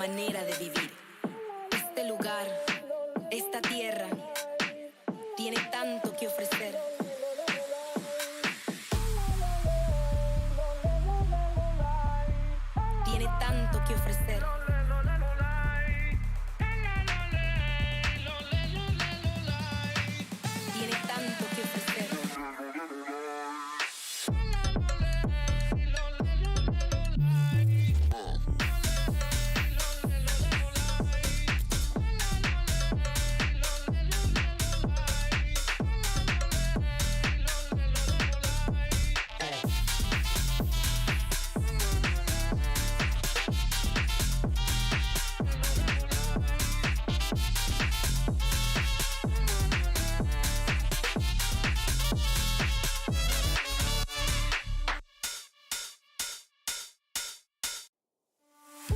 manera de vivir. Este lugar, esta tierra, tiene tanto que ofrecer. Tiene tanto que ofrecer. Tiene tanto que ofrecer.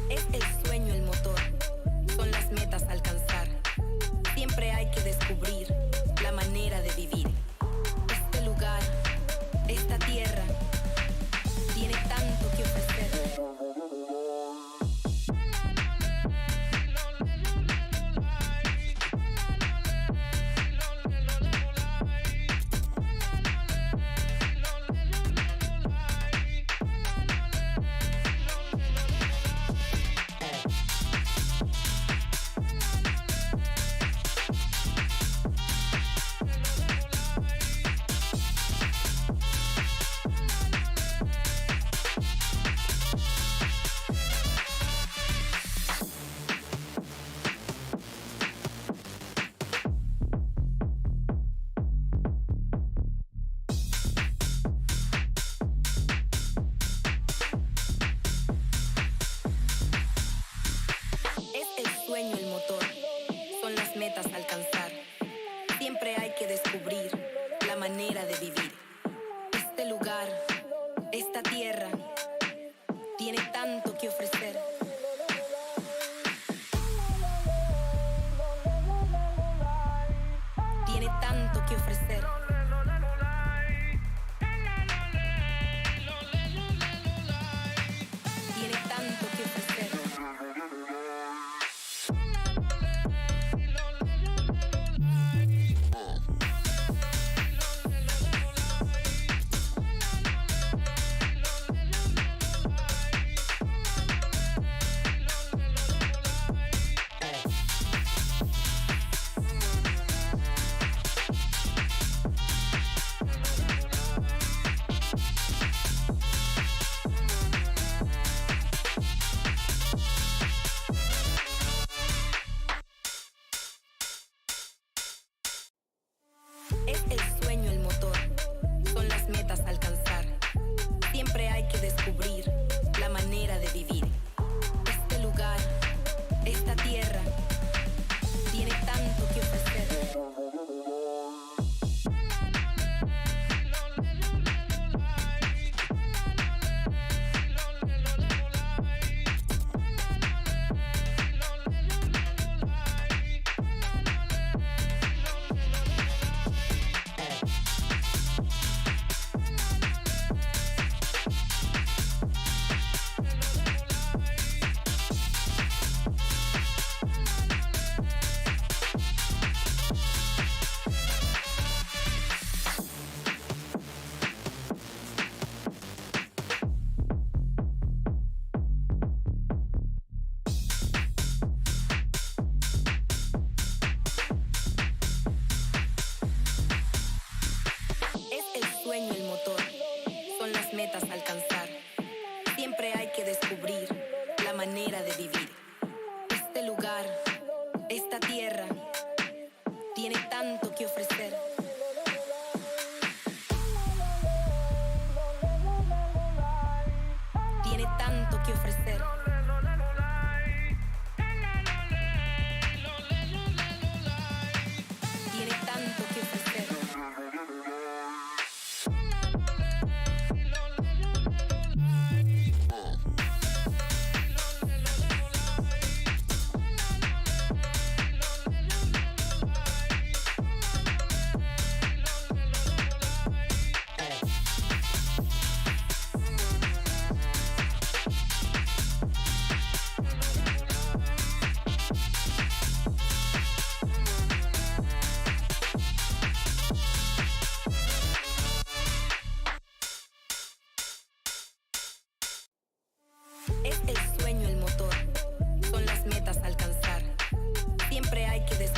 Es el sueño el motor, son las metas a alcanzar. Siempre hay que descubrir la manera de vivir. Este lugar, esta tierra, tiene tanto que ofrecer. Sueño el motor, son las metas a alcanzar. Siempre hay que descubrir la manera de vivir. Este lugar, esta tierra, tiene tanto que ofrecer. Tiene tanto que ofrecer. Tiene tanto que ofrecer.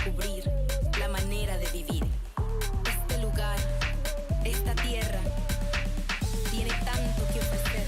descubrir la manera de vivir. Este lugar, esta tierra, tiene tanto que ofrecer.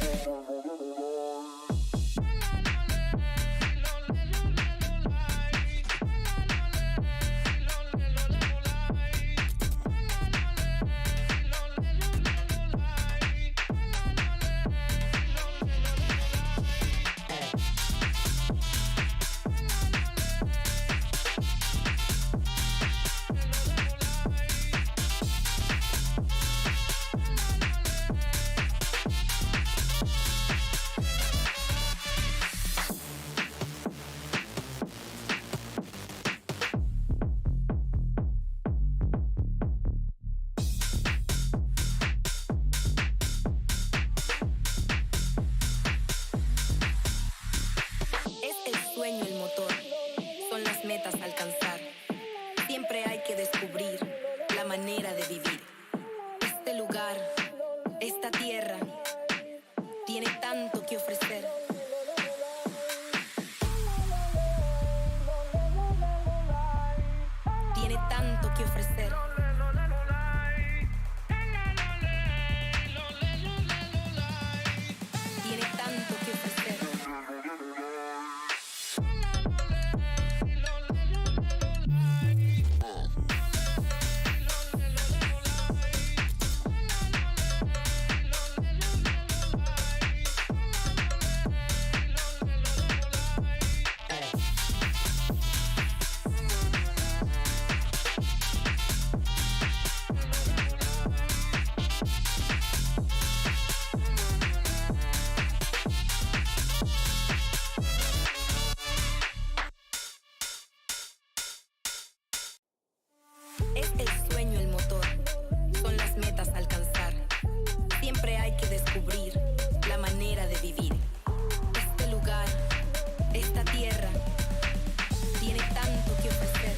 Sueño el motor, son las metas a alcanzar. Siempre hay que descubrir la manera de vivir. Este lugar, esta tierra, tiene tanto que ofrecer. Tiene tanto que ofrecer. Tiene tanto que ofrecer. Es el sueño el motor, son las metas a alcanzar. Siempre hay que descubrir la manera de vivir. Este lugar, esta tierra, tiene tanto que ofrecer.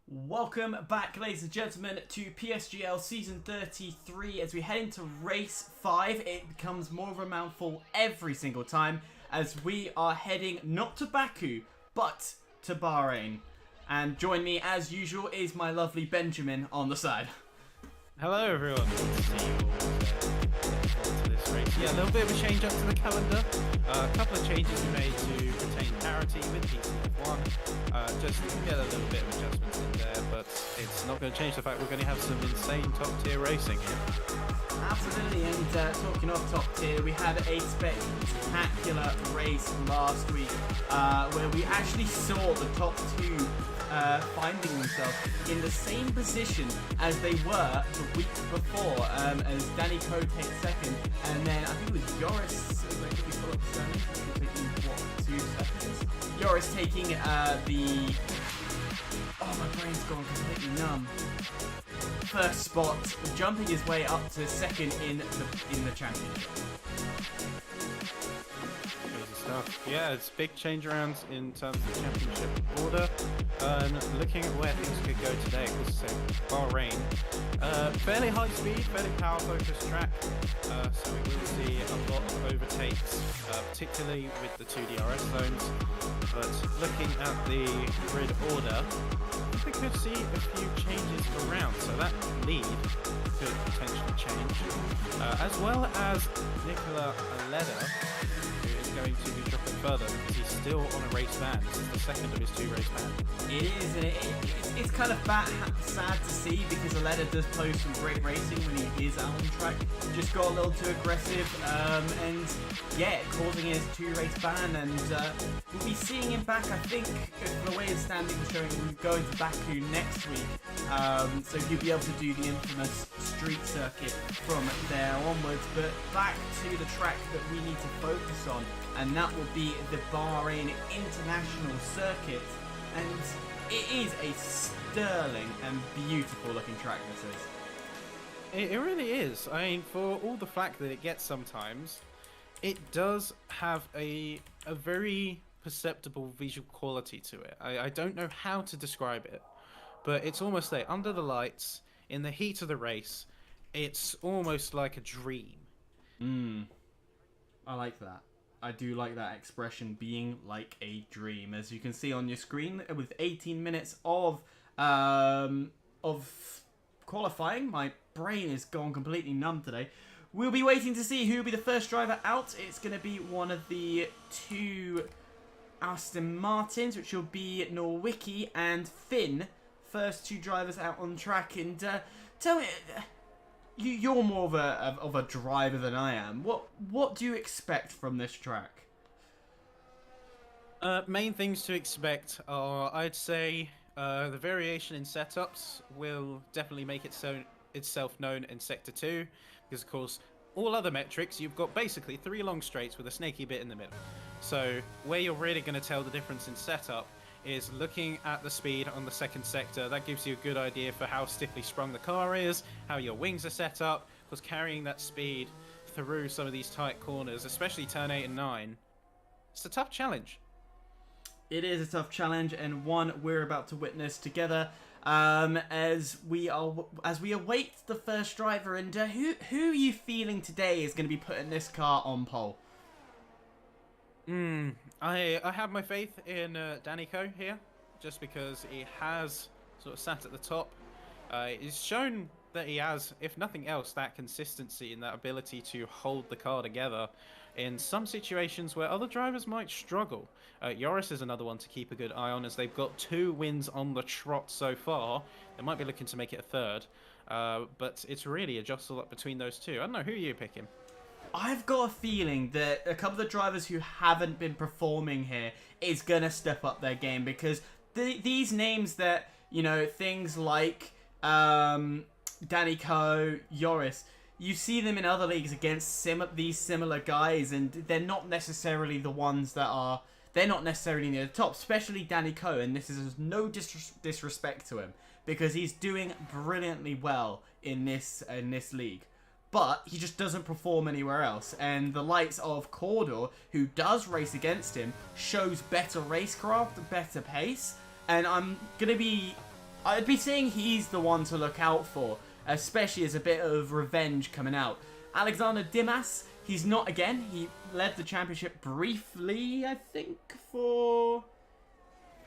Welcome back, ladies and gentlemen, to PSGL Season 33. As we head into Race 5, it becomes more of a mouthful every single time as we are heading not to Baku, but to Bahrain. And join me, as usual, is my lovely Benjamin on the side. Hello everyone. This race. Yeah, a little bit of a change up to the calendar. A couple of changes we made to retain parity with PCF1. just get a little bit of adjustments in there, but it's not going to change the fact we're going to have some insane top-tier racing here. Absolutely, and talking of top tier, we had a spectacular race last week where we actually saw the top two finding themselves in the same position as they were the week before, as Danny Coe takes second, and then I think it was Joris, could we pull up the standings? Taking, what, 2 seconds? Joris taking the... Oh, my brain's gone completely numb. First spot, jumping his way up to second in the championship. Crazy stuff. Yeah, it's big change arounds in terms of the championship order. Looking at where things could go today, so Bahrain, fairly high speed, fairly power focused track. So we will see a lot of overtakes, particularly with the 2 DRS zones. But looking at the grid order, we could see a few changes around, so that lead could potentially change, as well as Nicola Aleda, who is going to be dropping further because he's still on a race ban. This is the second of his 2 race bans. It is, and it's kind of sad to see because Aleda does post some great racing when he is out on track. Just got a little too aggressive, and yeah, causing his 2 race ban, and we'll be seeing him back, I think, if the way his standing is showing, we're going to Baku next week, so he'll be able to do the infamous street circuit from there onwards, but back to the track that we need to focus on, and that will be the Bahrain International Circuit, and it is a sterling and beautiful looking track, this is. It really is. I mean, for all the flack that it gets sometimes, it does have a very perceptible visual quality to it. I don't know how to describe it, but it's almost there, under the lights, in the heat of the race, it's almost like a dream. I like that. I do like that expression, being like a dream. As you can see on your screen, with 18 minutes of qualifying, my brain is gone completely numb today. We'll be waiting to see who will be the first driver out. It's going to be one of the 2 Aston Martins, which will be Norwicki and Finn. First 2 drivers out on track. And tell me, you're more of a driver than I am. What do you expect from this track? Main things to expect are, I'd say, the variation in setups will definitely make itself known in Sector 2, because of course, all other metrics, you've got basically 3 long straights with a snaky bit in the middle. So where you're really going to tell the difference in setup is looking at the speed on the second sector. That gives you a good idea for how stiffly sprung the car is, how your wings are set up, because carrying that speed through some of these tight corners, especially turn 8 and 9, it's a tough challenge. It is a tough challenge, and one we're about to witness together, as we await the first driver. And who are you feeling today is going to be putting this car on pole? I have my faith in Danny Coe here, just because he has sort of sat at the top. He's shown that he has, if nothing else, that consistency and that ability to hold the car together in some situations where other drivers might struggle. Joris is another one to keep a good eye on, as they've got 2 wins on the trot so far. They might be looking to make it a 3rd, but it's really a jostle up between those 2. I don't know, who are you picking? I've got a feeling that a couple of the drivers who haven't been performing here is going to step up their game, because these names that, you know, things like Danny Coe, Joris, you see them in other leagues against these similar guys, and they're not necessarily the ones that are... They're not necessarily near the top, especially Danny Coe, and this is no disrespect to him, because he's doing brilliantly well in this league. But he just doesn't perform anywhere else, and the likes of Cordor, who does race against him, shows better racecraft, better pace, and I'd be saying he's the one to look out for, especially as a bit of revenge coming out. Alexander Dimas, he's not again. He led the championship briefly, I think,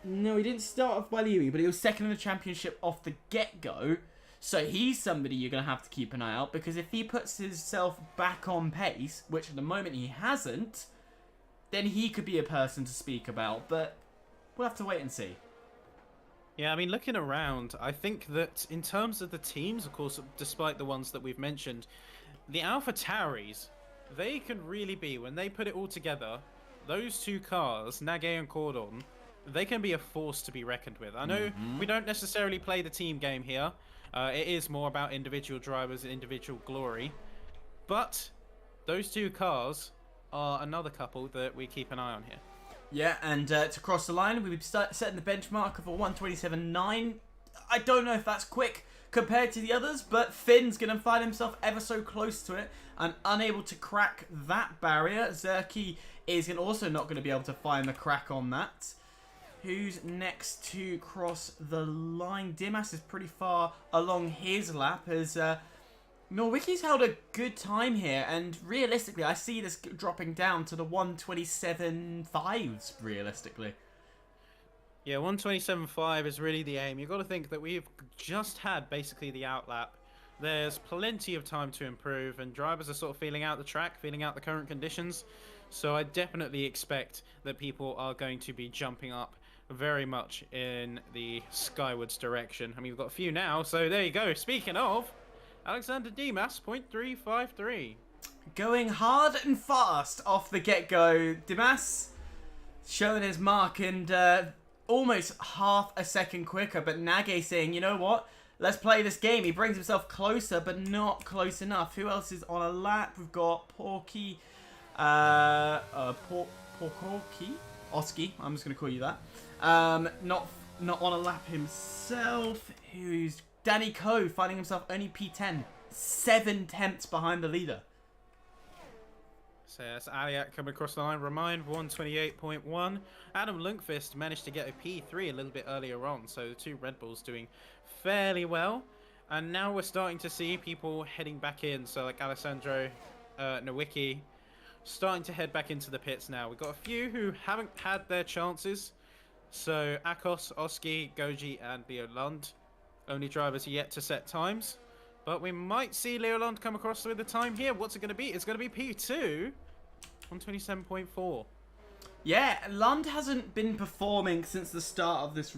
No, he didn't start off by leading, but he was second in the championship off the get-go. So he's somebody you're going to have to keep an eye out, because if he puts himself back on pace, which at the moment he hasn't, then he could be a person to speak about, but we'll have to wait and see. Yeah, I mean, looking around, I think that in terms of the teams, of course, despite the ones that we've mentioned, the Alpha Tauris, they can really be, when they put it all together, those two cars, Nage and Cordon, they can be a force to be reckoned with. I know we don't necessarily play the team game here. It is more about individual drivers and individual glory. But those two cars are another couple that we keep an eye on here. Yeah, and to cross the line, we've setting the benchmark of a 1:27.9. I don't know if that's quick compared to the others, but Finn's going to find himself ever so close to it and unable to crack that barrier. Zerky is also not going to be able to find the crack on that. Who's next to cross the line? Dimas is pretty far along his lap as Norwicki's held a good time here, and realistically I see this dropping down to the 1:27.5s realistically. Yeah, 1:27.5 is really the aim. You've got to think that we've just had basically the outlap. There's plenty of time to improve, and drivers are sort of feeling out the track, feeling out the current conditions. So I definitely expect that people are going to be jumping up very much in the skywards direction. I mean, we've got a few now, so there you go. Speaking of, Alexander Dimas, 0.353. Going hard and fast off the get-go. Dimas showing his mark and almost half a second quicker, but Nage saying, you know what? Let's play this game. He brings himself closer, but not close enough. Who else is on a lap? We've got Porky. Porky? Oski. I'm just going to call you that. Not on a lap himself. Who's Danny Coe finding himself only P10. 7 tenths behind the leader. So that's Aliat coming across the line. Remind 128.1. Adam Lundqvist managed to get a P3 a little bit earlier on. So the two Red Bulls doing fairly well. And now we're starting to see people heading back in. So like Alessandro Nowicki starting to head back into the pits now. We've got a few who haven't had their chances. So Akos, Oski, Goji and Leo Lund. Only drivers yet to set times. But we might see Leo Lund come across with a time here. What's it going to be? It's going to be P2. 127.4. Yeah, Lund hasn't been performing since the start of this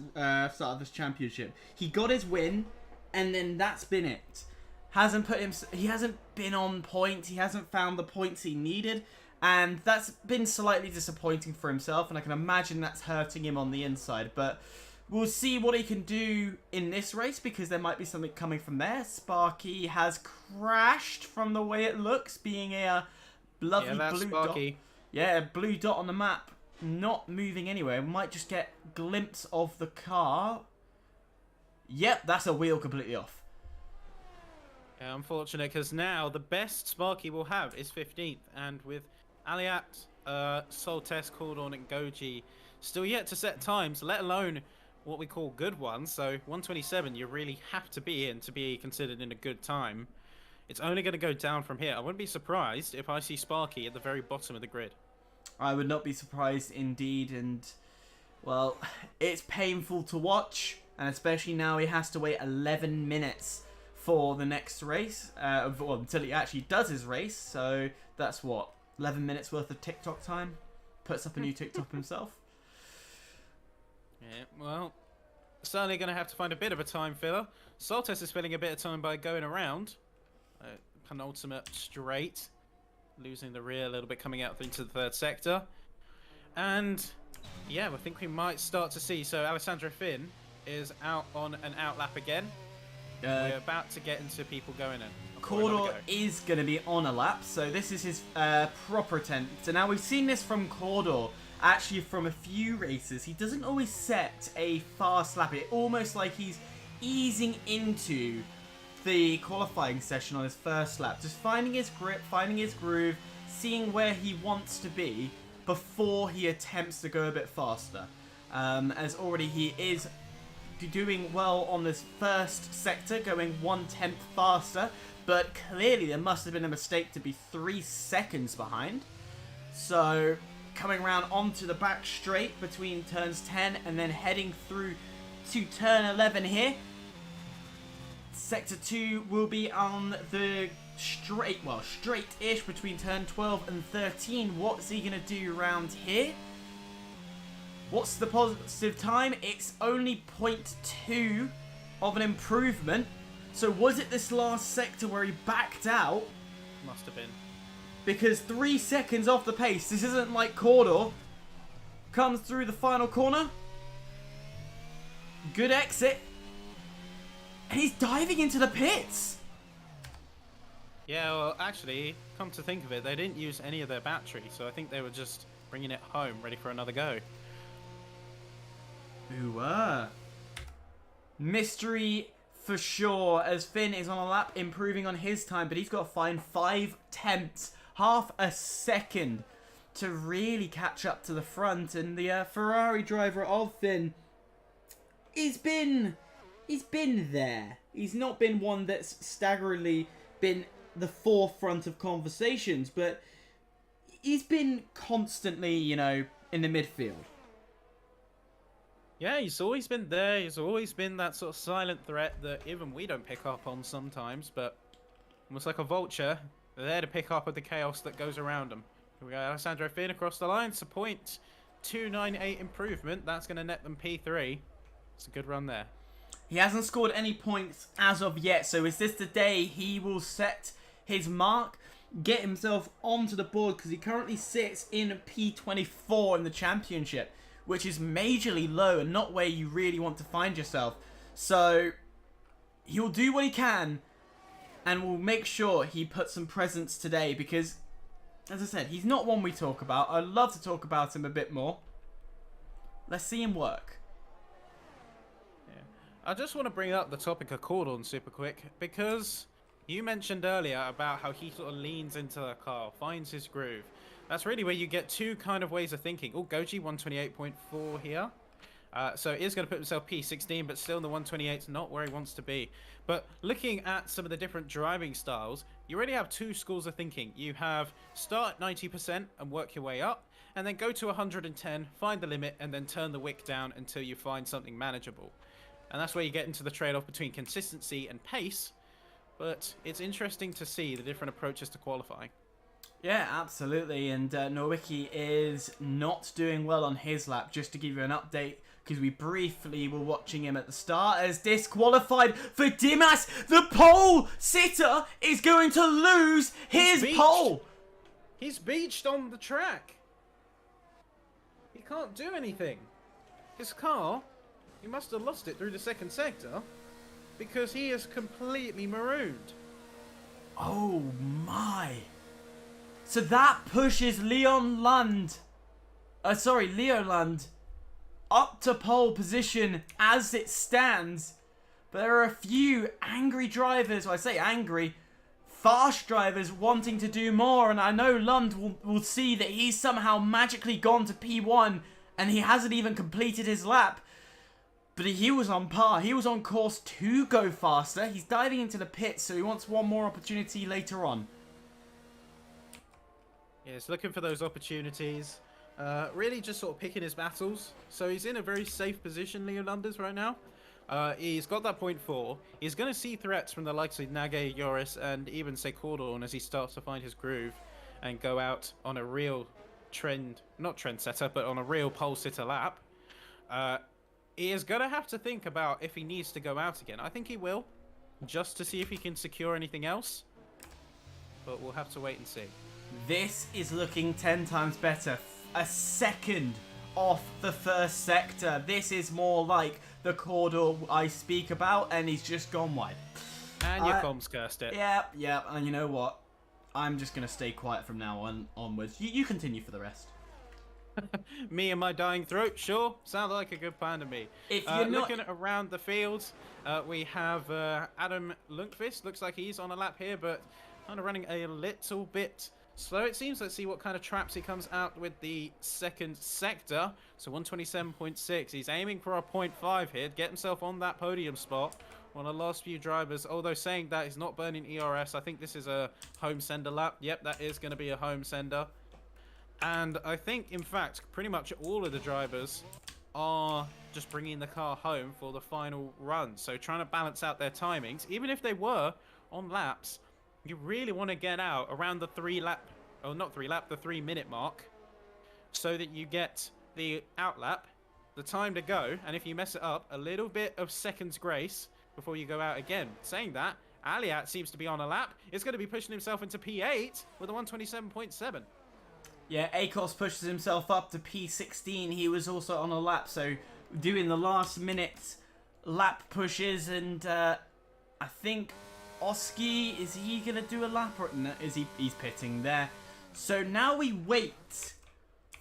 championship. He got his win, and then that's been it. He hasn't been on point. He hasn't found the points he needed, and that's been slightly disappointing for himself. And I can imagine that's hurting him on the inside. But we'll see what he can do in this race, because there might be something coming from there. Sparky has crashed from the way it looks, being a lovely blue Sparky. dot. Yeah, a blue dot on the map, not moving anywhere. We might just get a glimpse of the car. Yep, that's a wheel completely off. Yeah, unfortunate, because now the best Sparky will have is 15th. And with Aliat, Soltes, Cordon and Goji still yet to set times, let alone what we call good ones. So 127 you really have to be in to be considered in a good time. It's only going to go down from here. I wouldn't be surprised if I see Sparky at the very bottom of the grid. I would not be surprised indeed, and well, it's painful to watch, and especially now he has to wait 11 minutes for the next race, until he actually does his race. So that's what, 11 minutes worth of TikTok time? Puts up a new TikTok himself. Yeah, well, certainly going to have to find a bit of a time filler. Soltes is filling a bit of time by going around. Penultimate straight. Losing the rear a little bit coming out into the third sector. And yeah, I think we might start to see. So Alessandro Finn is out on an outlap again. We're about to get into people going in. Cordor is going to be on a lap, so this is his proper attempt. So now we've seen this from Cordor, actually from a few races. He doesn't always set a fast lap. It's almost like he's easing into the qualifying session on his first lap, just finding his grip, finding his groove, seeing where he wants to be before he attempts to go a bit faster. As already he is doing well on this first sector, going 1/10 faster, but clearly there must have been a mistake to be 3 seconds behind. So coming around onto the back straight between turns 10 and then heading through to turn 11 here. Sector 2 will be on the straight-ish between turn 12 and 13. What's he going to do around here? What's the positive time? It's only 0.2 of an improvement. So was it this last sector where he backed out? Must have been. Because 3 seconds off the pace. This isn't like Cordor. Comes through the final corner. Good exit. And he's diving into the pits. Yeah, well, actually, come to think of it, they didn't use any of their battery, so I think they were just bringing it home, ready for another go. Ooh, mystery for sure, as Finn is on a lap, improving on his time, but he's got to find 5 tenths, half a second, to really catch up to the front. And the Ferrari driver of Finn, he's been there. He's not been one that's staggeringly been the forefront of conversations, but he's been constantly, you know, in the midfield. Yeah, he's always been there. He's always been that sort of silent threat that even we don't pick up on sometimes, but almost like a vulture, they're there to pick up with the chaos that goes around them. Here we go, Alessandro Finn across the line. It's a 0.298 improvement. That's going to net them P3. It's a good run there. He hasn't scored any points as of yet, so is this the day he will set his mark, get himself onto the board, because he currently sits in P24 in the championship, which is majorly low and not where you really want to find yourself. So he'll do what he can and will make sure he puts some presence today, because, as I said, he's not one we talk about. I'd love to talk about him a bit more. Let's see him work. Yeah. I just want to bring up the topic of Cordon super quick, because you mentioned earlier about how he sort of leans into the car, finds his groove. That's really where you get two kind of ways of thinking. Oh, Goji 128.4 here. So he is going to put himself P16, but still in the 128's not where he wants to be. But looking at some of the different driving styles, you already have two schools of thinking. You have start at 90% and work your way up, and then go to 110, find the limit, and then turn the wick down until you find something manageable. And that's where you get into the trade-off between consistency and pace. But it's interesting to see the different approaches to qualifying. Yeah, absolutely. And Nowicki is not doing well on his lap. Just to give you an update, because we briefly were watching him at the start, as disqualified for Dimas. The pole sitter is going to lose his pole. He's beached on the track. He can't do anything. His car, he must have lost it through the second sector, because he is completely marooned. Oh my. So that pushes Leoland up to pole position as it stands. But there are a few angry drivers, well, I say angry, fast drivers wanting to do more. And I know Lund will see that he's somehow magically gone to P1 and he hasn't even completed his lap. But he was on par. He was on course to go faster. He's diving into the pits, so he wants one more opportunity later on. Yeah, he's looking for those opportunities. Really just sort of picking his battles. So he's in a very safe position, Leo Lunders, right now. He's got that 0.4. He's going to see threats from the likes of Nage, Joris, and even say Cordon as he starts to find his groove and go out on a real not trendsetter, but on a real pole sitter lap. He is going to have to think about if he needs to go out again. I think he will, just to see if he can secure anything else. But we'll have to wait and see. This is looking 10 times better. A second off the first sector. This is more like the corridor I speak about, and he's just gone wide. And your comms cursed it. Yep. And you know what? I'm just going to stay quiet from now onwards. You continue for the rest. Me and my dying throat, sure. Sounds like a good plan to me. If you're not looking around the fields, we have Adam Lundqvist. Looks like he's on a lap here, but kind of running a little bit slow, it seems. Let's see what kind of traps he comes out with the second sector. So 127.6. He's aiming for a 0.5 here. Get himself on that podium spot. One of the last few drivers, although saying that he's not burning ERS. I think this is a home sender lap. Yep, that is going to be a home sender. And I think, in fact, pretty much all of the drivers are just bringing the car home for the final run. So trying to balance out their timings. Even if they were on laps, you really want to get out around the 3 minute mark so that you get the outlap the time to go, and if you mess it up, a little bit of seconds grace before you go out again. Saying that, Aliat seems to be on a lap. Is going to be pushing himself into P8 with a 127.7. Yeah, Akos pushes himself up to P16. He was also on a lap, so doing the last minute lap pushes, and I think Oski, is he going to do a lap, or no, he's pitting there. So now we wait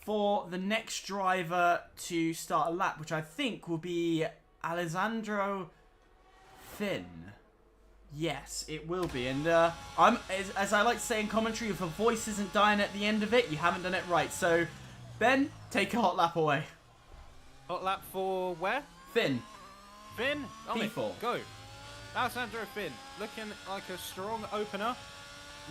for the next driver to start a lap, which I think will be Alessandro Finn. Yes, it will be. And as I like to say in commentary, if a voice isn't dying at the end of it, you haven't done it right. So, Ben, take a hot lap away. Hot lap for where? Finn. Finn? P4. Go. Alessandro Finn, looking like a strong opener.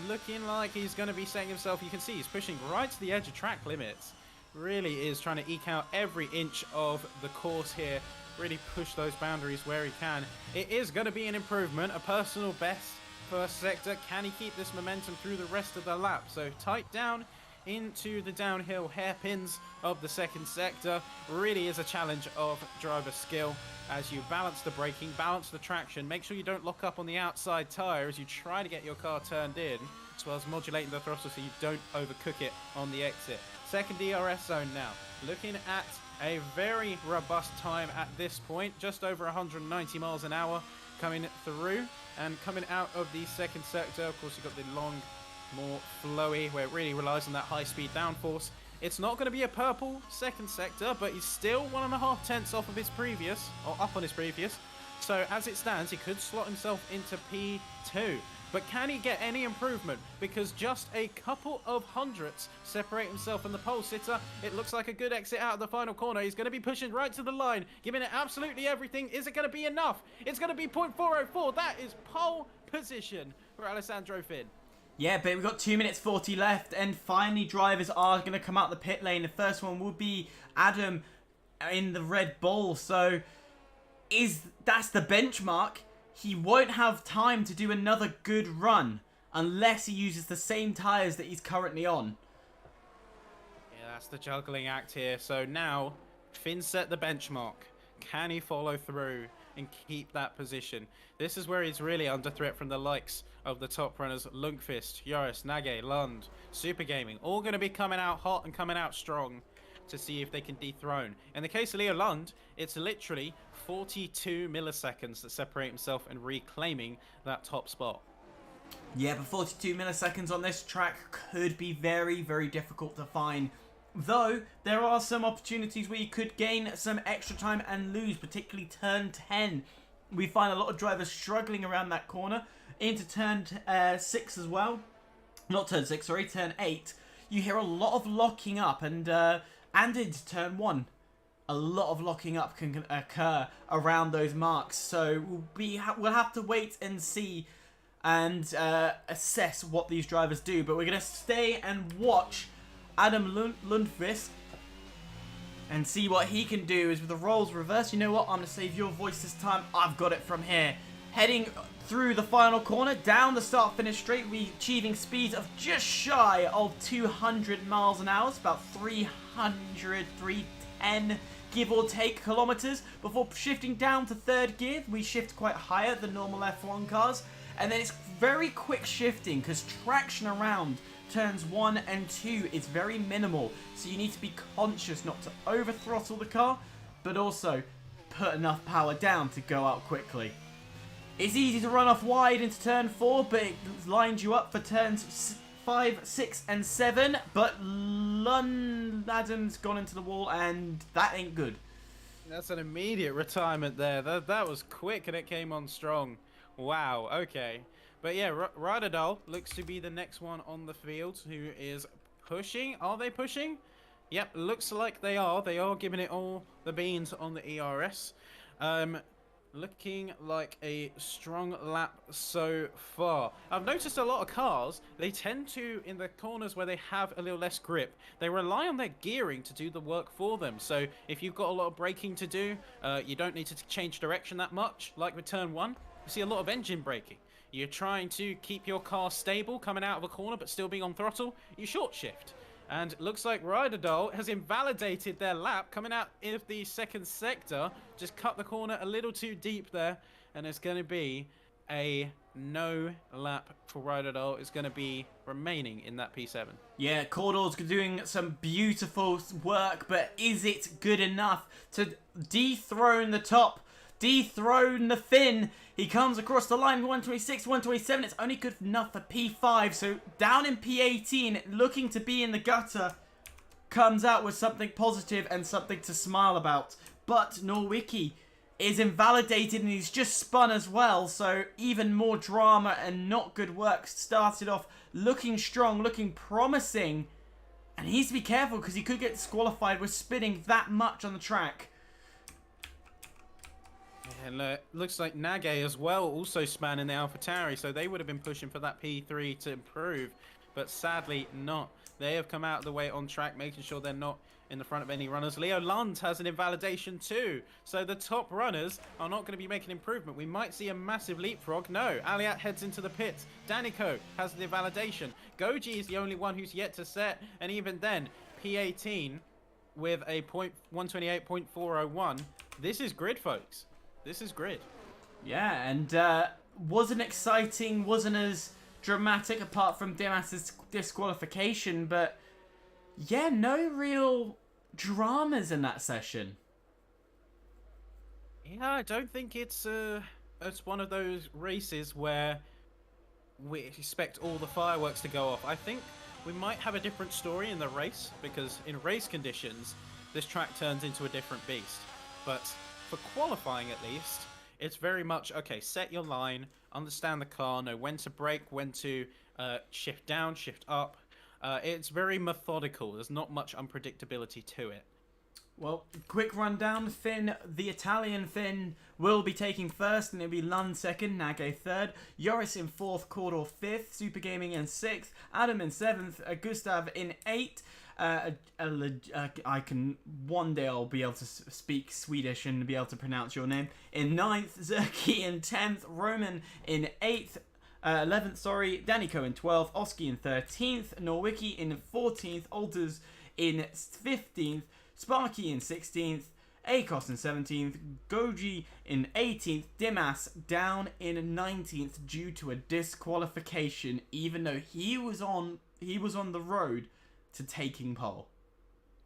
Looking like he's going to be setting himself. You can see he's pushing right to the edge of track limits. Really is trying to eke out every inch of the course here. Really push those boundaries where he can. It is going to be an improvement, a personal best first sector. Can he keep this momentum through the rest of the lap? So tight down into the downhill hairpins of the second sector. Really is a challenge of driver skill as you balance the braking, balance the traction. Make sure you don't lock up on the outside tyre as you try to get your car turned in, as well as modulating the throttle so you don't overcook it on the exit. Second DRS zone now. Looking at a very robust time at this point, just over 190 miles an hour coming through, and coming out of the second sector. Of course, you've got the long, more flowy, where it really relies on that high-speed downforce. It's not going to be a purple second sector, but he's still 1.5 tenths off of his previous, or up on his previous. So as it stands, he could slot himself into P2. But can he get any improvement? Because just a couple of hundredths separate himself from the pole sitter. It looks like a good exit out of the final corner. He's going to be pushing right to the line, giving it absolutely everything. Is it going to be enough? It's going to be 0.404. That is pole position for Alessandro Finn. Yeah, but we've got 2 minutes 40 left, and finally drivers are going to come out the pit lane. The first one will be Adam in the Red Bull. So that's the benchmark. He won't have time to do another good run unless he uses the same tyres that he's currently on. Yeah, that's the juggling act here. So now, Finn set the benchmark. Can he follow through and keep that position? This is where he's really under threat from the likes of the top runners. Lundqvist, Joris, Nage, Lund, Super Gaming, all going to be coming out hot and coming out strong to see if they can dethrone. In the case of Leo Lund, it's literally 42 milliseconds that separate himself and reclaiming that top spot. Yeah, but 42 milliseconds on this track could be very, very difficult to find. Though, there are some opportunities where you could gain some extra time and lose, particularly turn 10. We find a lot of drivers struggling around that corner. Into turn 6 as well. Not turn 6, sorry, turn 8. You hear a lot of locking up, and into turn 1. A lot of locking up can occur around those marks. So we'll have to wait and see and assess what these drivers do. But we're going to stay and watch Adam Lundqvist and see what he can do. Is with the roles reversed. You know what? I'm going to save your voice this time. I've got it from here. Heading through the final corner, down the start-finish straight, we achieving speeds of just shy of 200 miles an hour. It's about 310 give or take kilometers before shifting down to third gear. We shift quite higher than normal F1 cars, and then it's very quick shifting because traction around turns 1 and 2 is very minimal, so you need to be conscious not to over throttle the car, but also put enough power down to go out quickly. It's easy to run off wide into turn 4, but it lines you up for turns 5, 6, and 7. But Adam's gone into the wall, and that ain't good. That's an immediate retirement there. That was quick, and it came on strong. Wow, okay. But yeah, Radadal looks to be the next one on the field who is pushing. Are they pushing? Yep, looks like they are. They are giving it all the beans on the ERS. Looking like a strong lap so far. I've noticed a lot of cars, they tend to, in the corners where they have a little less grip, they rely on their gearing to do the work for them. So if you've got a lot of braking to do, you don't need to change direction that much. Like with turn 1, you see a lot of engine braking. You're trying to keep your car stable coming out of a corner but still being on throttle, you short shift. And looks like Ryderdal has invalidated their lap coming out of the second sector. Just cut the corner a little too deep there. And it's going to be a no lap for Ryderdal. It's going to be remaining in that P7. Yeah, Cordor's doing some beautiful work, but is it good enough to dethrone the top? Dethrone the Finn. He comes across the line, 126, 127. It's only good enough for P5. So down in P18, looking to be in the gutter, comes out with something positive and something to smile about. But Norwicki is invalidated and he's just spun as well. So even more drama and not good work. Started off looking strong, looking promising. And he needs to be careful because he could get disqualified with spinning that much on the track. And looks like Nage as well also spanning the AlphaTauri, so they would have been pushing for that P3 to improve, but sadly not. They have come out of the way on track, making sure they're not in the front of any runners. Leo Lund has an invalidation too, so the top runners are not going to be making improvement. We might see a massive leapfrog. No, Aliat heads into the pits. Danico has the invalidation. Goji is the only one who's yet to set, and even then, P18 with a 128.401. This is grid, folks. This is grid. Yeah, and wasn't exciting, wasn't as dramatic apart from Dimas's disqualification, but yeah, no real dramas in that session. Yeah, I don't think it's one of those races where we expect all the fireworks to go off. I think we might have a different story in the race, because in race conditions, this track turns into a different beast. But for qualifying, at least, it's very much, okay, set your line, understand the car, know when to brake, when to shift down, shift up. It's very methodical. There's not much unpredictability to it. Well, quick rundown. Finn, the Italian Finn, will be taking first, and it'll be Lund second, Nage third, Joris in fourth, Cordor fifth, Super Gaming in sixth, Adam in seventh, Gustav in eighth. I can one day I'll be able to speak Swedish and be able to pronounce your name. In ninth, Zerki in 10th, Roman in 11th, sorry, Danico in 12th, Oski in 13th, Norwicki in 14th, Alters in 15th, Sparky in 16th, Akos in 17th, Goji in 18th, Dimas down in 19th due to a disqualification, even though he was on the road to taking pole.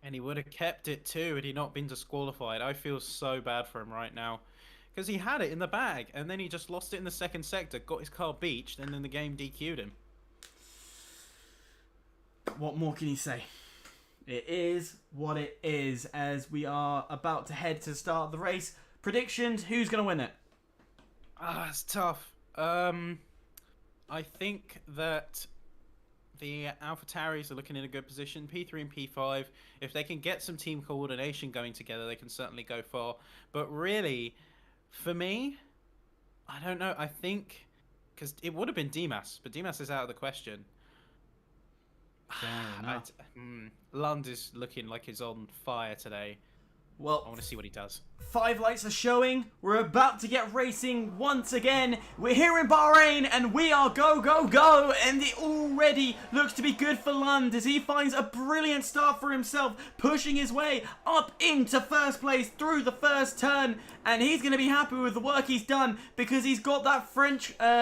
And he would have kept it too had he not been disqualified. I feel so bad for him right now, because he had it in the bag and then he just lost it in the second sector, got his car beached, and then the game DQ'd him. What more can you say? It is what it is, as we are about to head to the start of the race. Predictions, who's going to win it? It's tough. I think that the AlphaTauris are looking in a good position. P3 and P5, if they can get some team coordination going together, they can certainly go far. But really, for me, I don't know. I think, because it would have been Dimas, but Dimas is out of the question. Fair enough. Lund is looking like he's on fire today. Well, I want to see what he does. 5 lights are showing. We're about to get racing once again. We're here in Bahrain and we are go, go, go. And it already looks to be good for Lund as he finds a brilliant start for himself, pushing his way up into first place through the first turn. And he's going to be happy with the work he's done because he's got that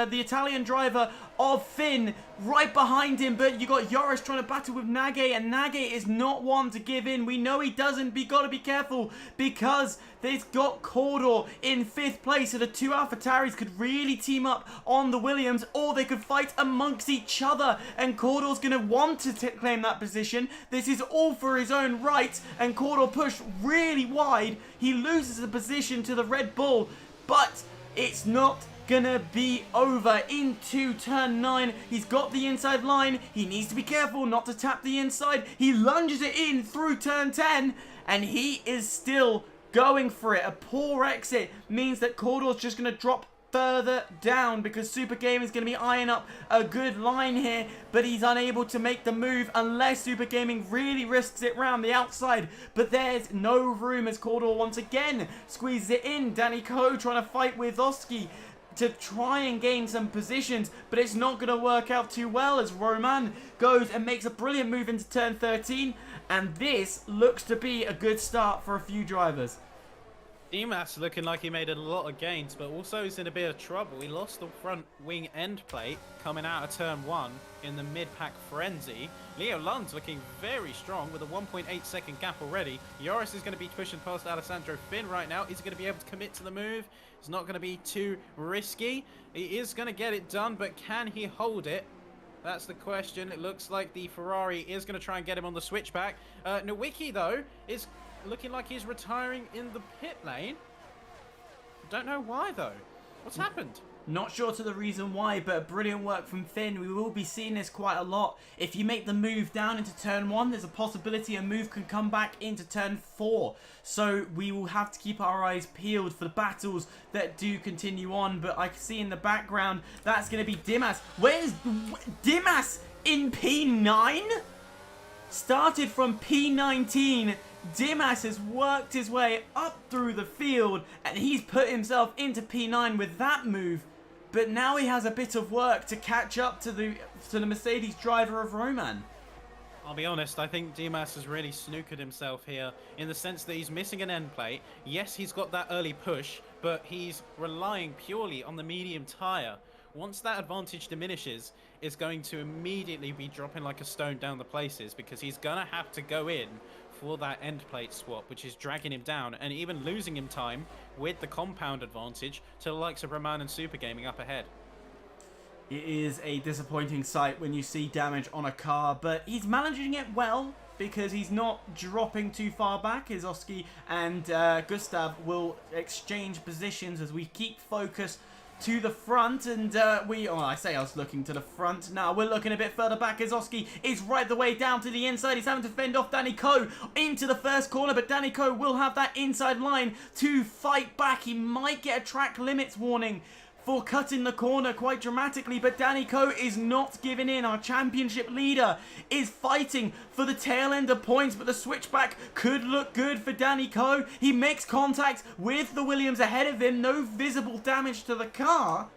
the Italian driver of Finn right behind him. But you got Joris trying to battle with Nage, and Nage is not one to give in. We know he doesn't, but you got to be careful because they've got Cordor in 5th place, so the two AlphaTauris could really team up on the Williams, or they could fight amongst each other, and Cordor's going to want to claim that position. This is all for his own right, and Cordor pushed really wide. He loses the position to the Red Bull, but it's not gonna be over into turn 9. He's got the inside line. He needs to be careful not to tap the inside. He lunges it in through turn 10, and he is still going for it. A poor exit means that Cordor's just gonna drop further down because Super Gaming is going to be eyeing up a good line here, but he's unable to make the move unless Super Gaming really risks it round the outside. But there's no room as Cordor once again squeezes it in. Danny Coe trying to fight with Oski. to try and gain some positions, but it's not going to work out too well as Roman goes and makes a brilliant move into turn 13, and this looks to be a good start for a few drivers. Dimas looking like he made a lot of gains, but also he's in a bit of trouble. He lost the front wing end plate coming out of turn 1 in the mid-pack frenzy. Leo Lund's looking very strong with a 1.8 second gap already. Joris is going to be pushing past Alessandro Finn right now. Is he going to be able to commit to the move? It's not going to be too risky. He is going to get it done, but can he hold it? That's the question. It looks like the Ferrari is going to try and get him on the switchback. Nowicki, though, is looking like he's retiring in the pit lane. Don't know why, though. What's happened? Not sure to the reason why, but brilliant work from Finn. We will be seeing this quite a lot. If you make the move down into turn 1, there's a possibility a move can come back into turn 4. So we will have to keep our eyes peeled for the battles that do continue on. But I can see in the background, that's going to be Dimas. Where's Dimas in P9? Started from P19. Dimas has worked his way up through the field and he's put himself into P9 with that move. But now he has a bit of work to catch up to the Mercedes driver of Roman. I'll be honest, I think Dimas has really snookered himself here in the sense that he's missing an end plate. Yes, he's got that early push, but he's relying purely on the medium tyre. Once that advantage diminishes, it's going to immediately be dropping like a stone down the places because he's going to have to go in for that end plate swap, which is dragging him down and even losing him time with the compound advantage to the likes of Roman and Super Gaming up ahead. It is a disappointing sight when you see damage on a car, but he's managing it well because he's not dropping too far back. Oski and Gustav will exchange positions as we keep focus to the front, and I was looking to the front. Now we're looking a bit further back as Oski is right the way down to the inside. He's having to fend off Danny Coe into the first corner, but Danny Coe will have that inside line to fight back. He might get a track limits warning for cutting the corner quite dramatically, but Danny Coe is not giving in. Our championship leader is fighting for the tail end of points, but the switchback could look good for Danny Coe. He makes contact with the Williams ahead of him. No visible damage to the car,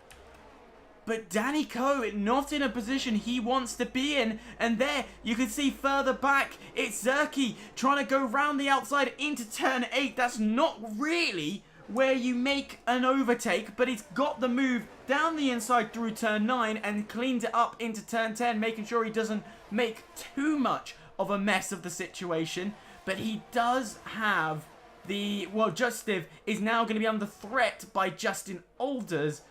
but Danny Coe not in a position he wants to be in. And there you can see further back, it's Zerky trying to go round the outside into turn 8. That's not really where you make an overtake, but he's got the move down the inside through turn 9 and cleans it up into turn 10, making sure he doesn't make too much of a mess of the situation. But he does have Justin is now going to be under threat by Justin Alders,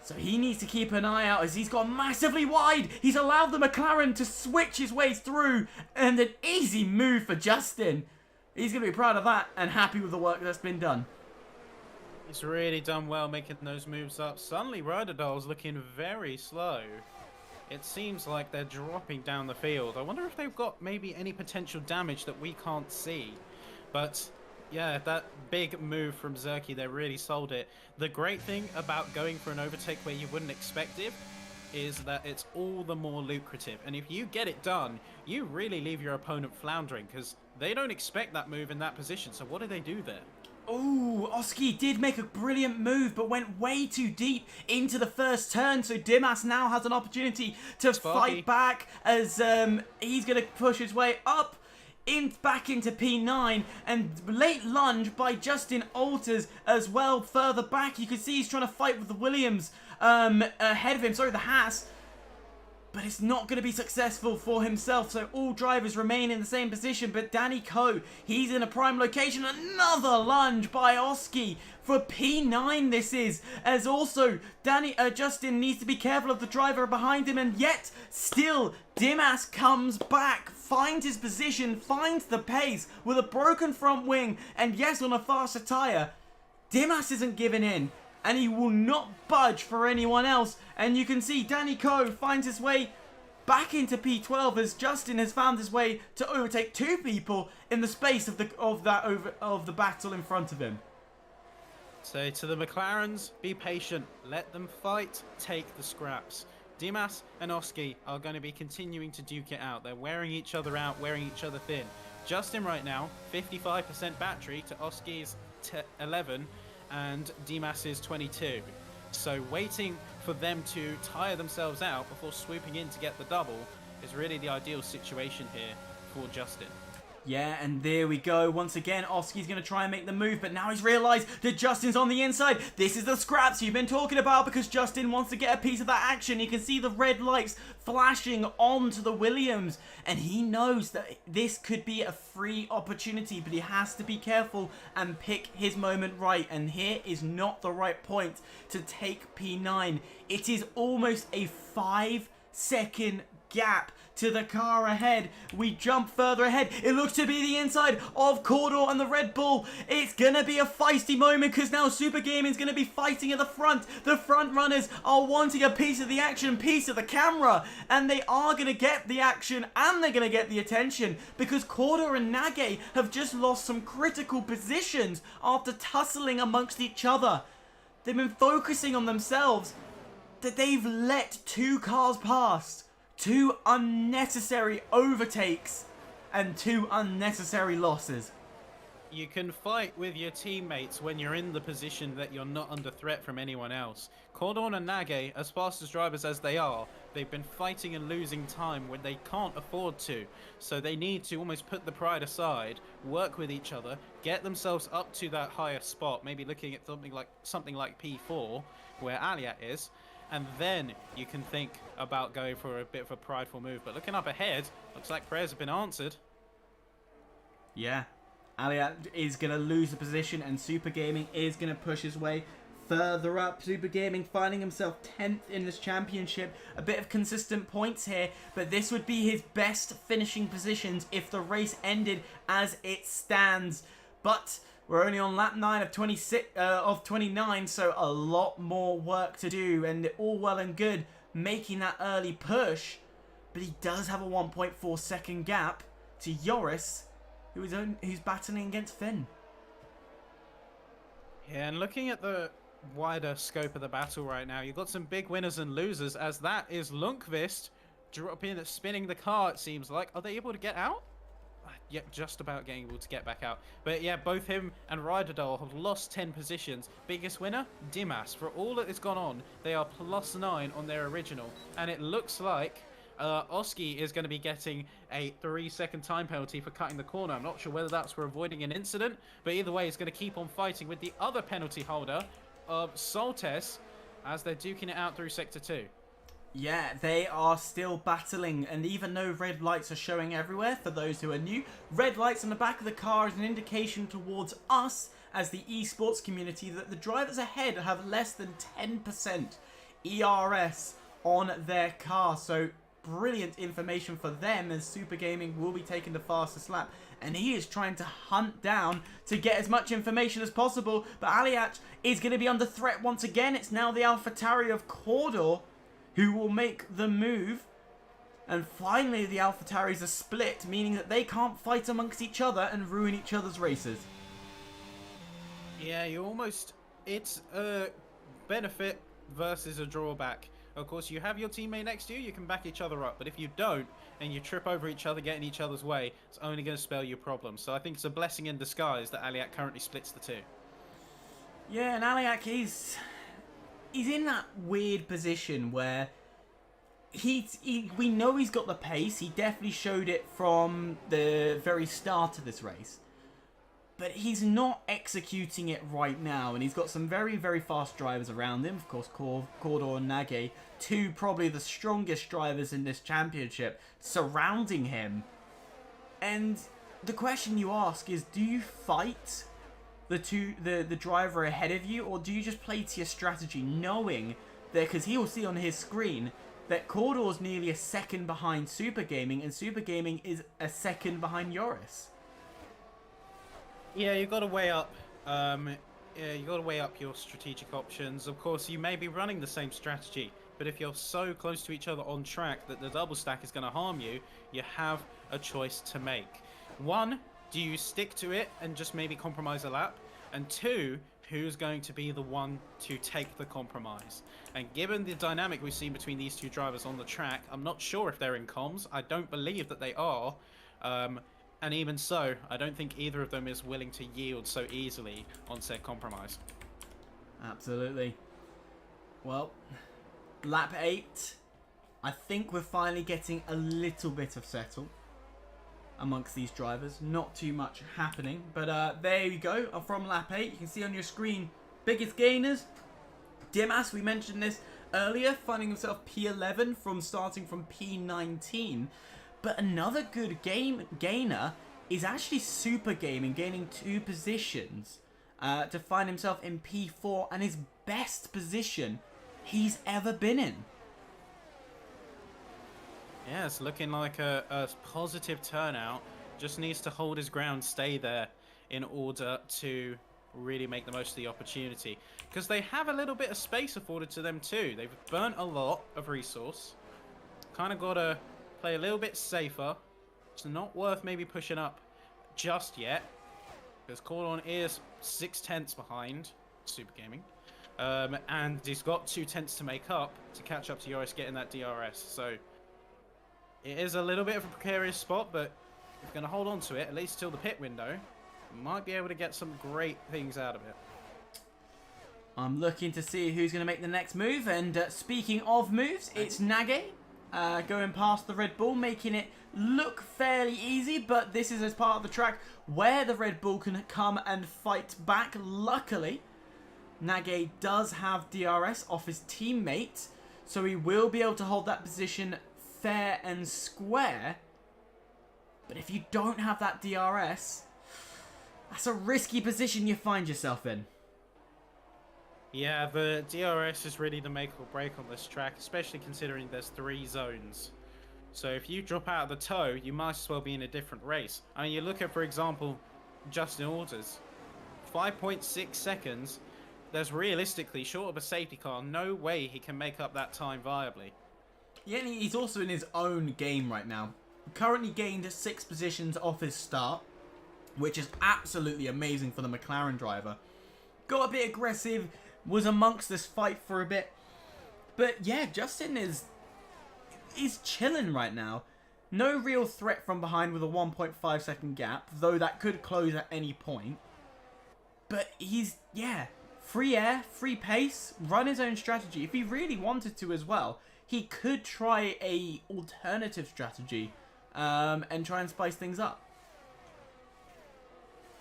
so he needs to keep an eye out as he's gone massively wide. He's allowed the McLaren to switch his way through, and an easy move for Justin. He's going to be proud of that and happy with the work that's been done. He's really done well making those moves up. Suddenly, Rodadol's looking very slow. It seems like they're dropping down the field. I wonder if they've got maybe any potential damage that we can't see. But yeah, that big move from Zerky, they really sold it. The great thing about going for an overtake where you wouldn't expect it is that it's all the more lucrative. And if you get it done, you really leave your opponent floundering because they don't expect that move in that position. So what do they do there? Oh, Oski did make a brilliant move, but went way too deep into the first turn. So Dimas now has an opportunity to fight back as he's going to push his way up back into P9, and late lunge by Justin Alters as well. Further back, you can see he's trying to fight with the Williams ahead of him. Sorry, the Haas. But it's not going to be successful for himself, so all drivers remain in the same position. But Danny Coe, he's in a prime location. Another lunge by Oski for P9 this is. As also, Justin needs to be careful of the driver behind him. And yet, still, Dimas comes back, finds his position, finds the pace with a broken front wing. And yes, on a faster tyre, Dimas isn't giving in. And he will not budge for anyone else. And you can see Danny Coe finds his way back into P12 as Justin has found his way to overtake two people in the space of the battle in front of him. So to the McLarens, be patient, let them fight, take the scraps. Dimas and Oski are going to be continuing to duke it out. They're wearing each other out, wearing each other thin. Justin right now, 55% battery to Oski's 11. And Dimas is 22. So waiting for them to tire themselves out before swooping in to get the double is really the ideal situation here for Justin. Yeah, and there we go. Once again, Oski's going to try and make the move, but now he's realised that Justin's on the inside. This is the scraps you've been talking about because Justin wants to get a piece of that action. You can see the red lights flashing onto the Williams, and he knows that this could be a free opportunity, but he has to be careful and pick his moment right, and here is not the right point to take P9. It is almost a 5-second gap to the car ahead. We jump further ahead. It looks to be the inside of Cordor and the Red Bull. It's gonna be a feisty moment because now Super Gaming's gonna be fighting at the front. The front runners are wanting a piece of the action, piece of the camera, and they are gonna get the action and they're gonna get the attention because Cordor and Nage have just lost some critical positions after tussling amongst each other. They've been focusing on themselves. That they've let 2 cars past. 2 unnecessary overtakes and 2 unnecessary losses. You can fight with your teammates when you're in the position that you're not under threat from anyone else. Cordon and Nage, as fast as drivers as they are, they've been fighting and losing time when they can't afford to. So they need to almost put the pride aside, work with each other, get themselves up to that higher spot, maybe looking at something like P4, where Aliat is, and then you can think about going for a bit of a prideful move. But looking up ahead, looks like prayers have been answered. Yeah, Aliat is going to lose the position and Super Gaming is going to push his way further up. Super Gaming finding himself 10th in this championship. A bit of consistent points here, but this would be his best finishing positions if the race ended as it stands. But we're only on lap 9 of 29, so a lot more work to do, and all well and good making that early push, but he does have a 1.4 second gap to Joris, who's battling against Finn. Yeah, and looking at the wider scope of the battle right now, you've got some big winners and losers, as that is Lundqvist dropping, spinning the car, it seems like. Are they able to get out? Yeah, just about getting able to get back out. But yeah, both him and Ryderdal have lost 10 positions. Biggest winner? Dimas. For all that has gone on, they are +9 on their original. And it looks like Oski is going to be getting a 3-second time penalty for cutting the corner. I'm not sure whether that's for avoiding an incident, but either way, he's going to keep on fighting with the other penalty holder of Soltes as they're duking it out through Sector 2. Yeah, they are still battling, and even though red lights are showing everywhere, for those who are new, red lights on the back of the car is an indication towards us as the esports community that the drivers ahead have less than 10% ERS on their car. So brilliant information for them, as Super Gaming will be taking the fastest lap, and he is trying to hunt down to get as much information as possible. But Aliat is going to be under threat once again. It's now the AlphaTauri of Cordor who will make the move, and finally the AlphaTauris are split, meaning that they can't fight amongst each other and ruin each other's races. Yeah, it's a benefit versus a drawback. Of course, you have your teammate next to you, you can back each other up, but if you don't, and you trip over each other, get in each other's way, it's only going to spell you problems. So I think it's a blessing in disguise that Aliat currently splits the two. Yeah, and Aliak, he's in that weird position where we know he's got the pace. He definitely showed it from the very start of this race. But he's not executing it right now. And he's got some very, very fast drivers around him. Of course, Cordor and Nage, 2 probably the strongest drivers in this championship, surrounding him. And the question you ask is, do you fight the driver ahead of you, or do you just play to your strategy, knowing that, because he will see on his screen that Cordor's nearly a second behind Super Gaming, and Super Gaming is a second behind Joris? Yeah, you've got to weigh up. You got to weigh up your strategic options. Of course, you may be running the same strategy, but if you're so close to each other on track that the double stack is going to harm you, you have a choice to make. 1, do you stick to it and just maybe compromise a lap? And 2, who's going to be the one to take the compromise? And given the dynamic we've seen between these 2 drivers on the track, I'm not sure if they're in comms. I don't believe that they are. And even so, I don't think either of them is willing to yield so easily on said compromise. Absolutely. Well, lap 8. I think we're finally getting a little bit of settle amongst these drivers. Not too much happening. But there you go. From lap 8, you can see on your screen, biggest gainers. Dimas, we mentioned this earlier, finding himself P11 from starting from P19. But another good gainer is actually Super Gaming, gaining 2 positions to find himself in P4 and his best position he's ever been in. Yeah, it's looking like a positive turnout. Just needs to hold his ground, stay there in order to really make the most of the opportunity. Because they have a little bit of space afforded to them too. They've burnt a lot of resource. Kind of got to play a little bit safer. It's not worth maybe pushing up just yet. Because Cordon is 6/10 behind Super Gaming. And he's got 2/10 to make up to catch up to Joris getting that DRS. So it is a little bit of a precarious spot, but if you're going to hold on to it, at least till the pit window, you might be able to get some great things out of it. I'm looking to see who's going to make the next move. And speaking of moves, it's Nage going past the Red Bull, making it look fairly easy. But this is as part of the track where the Red Bull can come and fight back. Luckily, Nage does have DRS off his teammate, so he will be able to hold that position fair and square. But if you don't have that DRS, that's a risky position you find yourself in. Yeah, the DRS is really the make or break on this track, especially considering there's 3 zones. So if you drop out of the toe, you might as well be in a different race. I mean, you look at, for example, Justin Orders. 5.6 seconds. There's realistically, short of a safety car, no way he can make up that time viably. Yeah, and he's also in his own game right now. Currently gained 6 positions off his start, which is absolutely amazing for the McLaren driver. Got a bit aggressive, was amongst this fight for a bit. But yeah, Justin is chilling right now. No real threat from behind with a 1.5 second gap, though that could close at any point. But he's, yeah, free air, free pace, run his own strategy. If he really wanted to as well, he could try a alternative strategy and try and spice things up.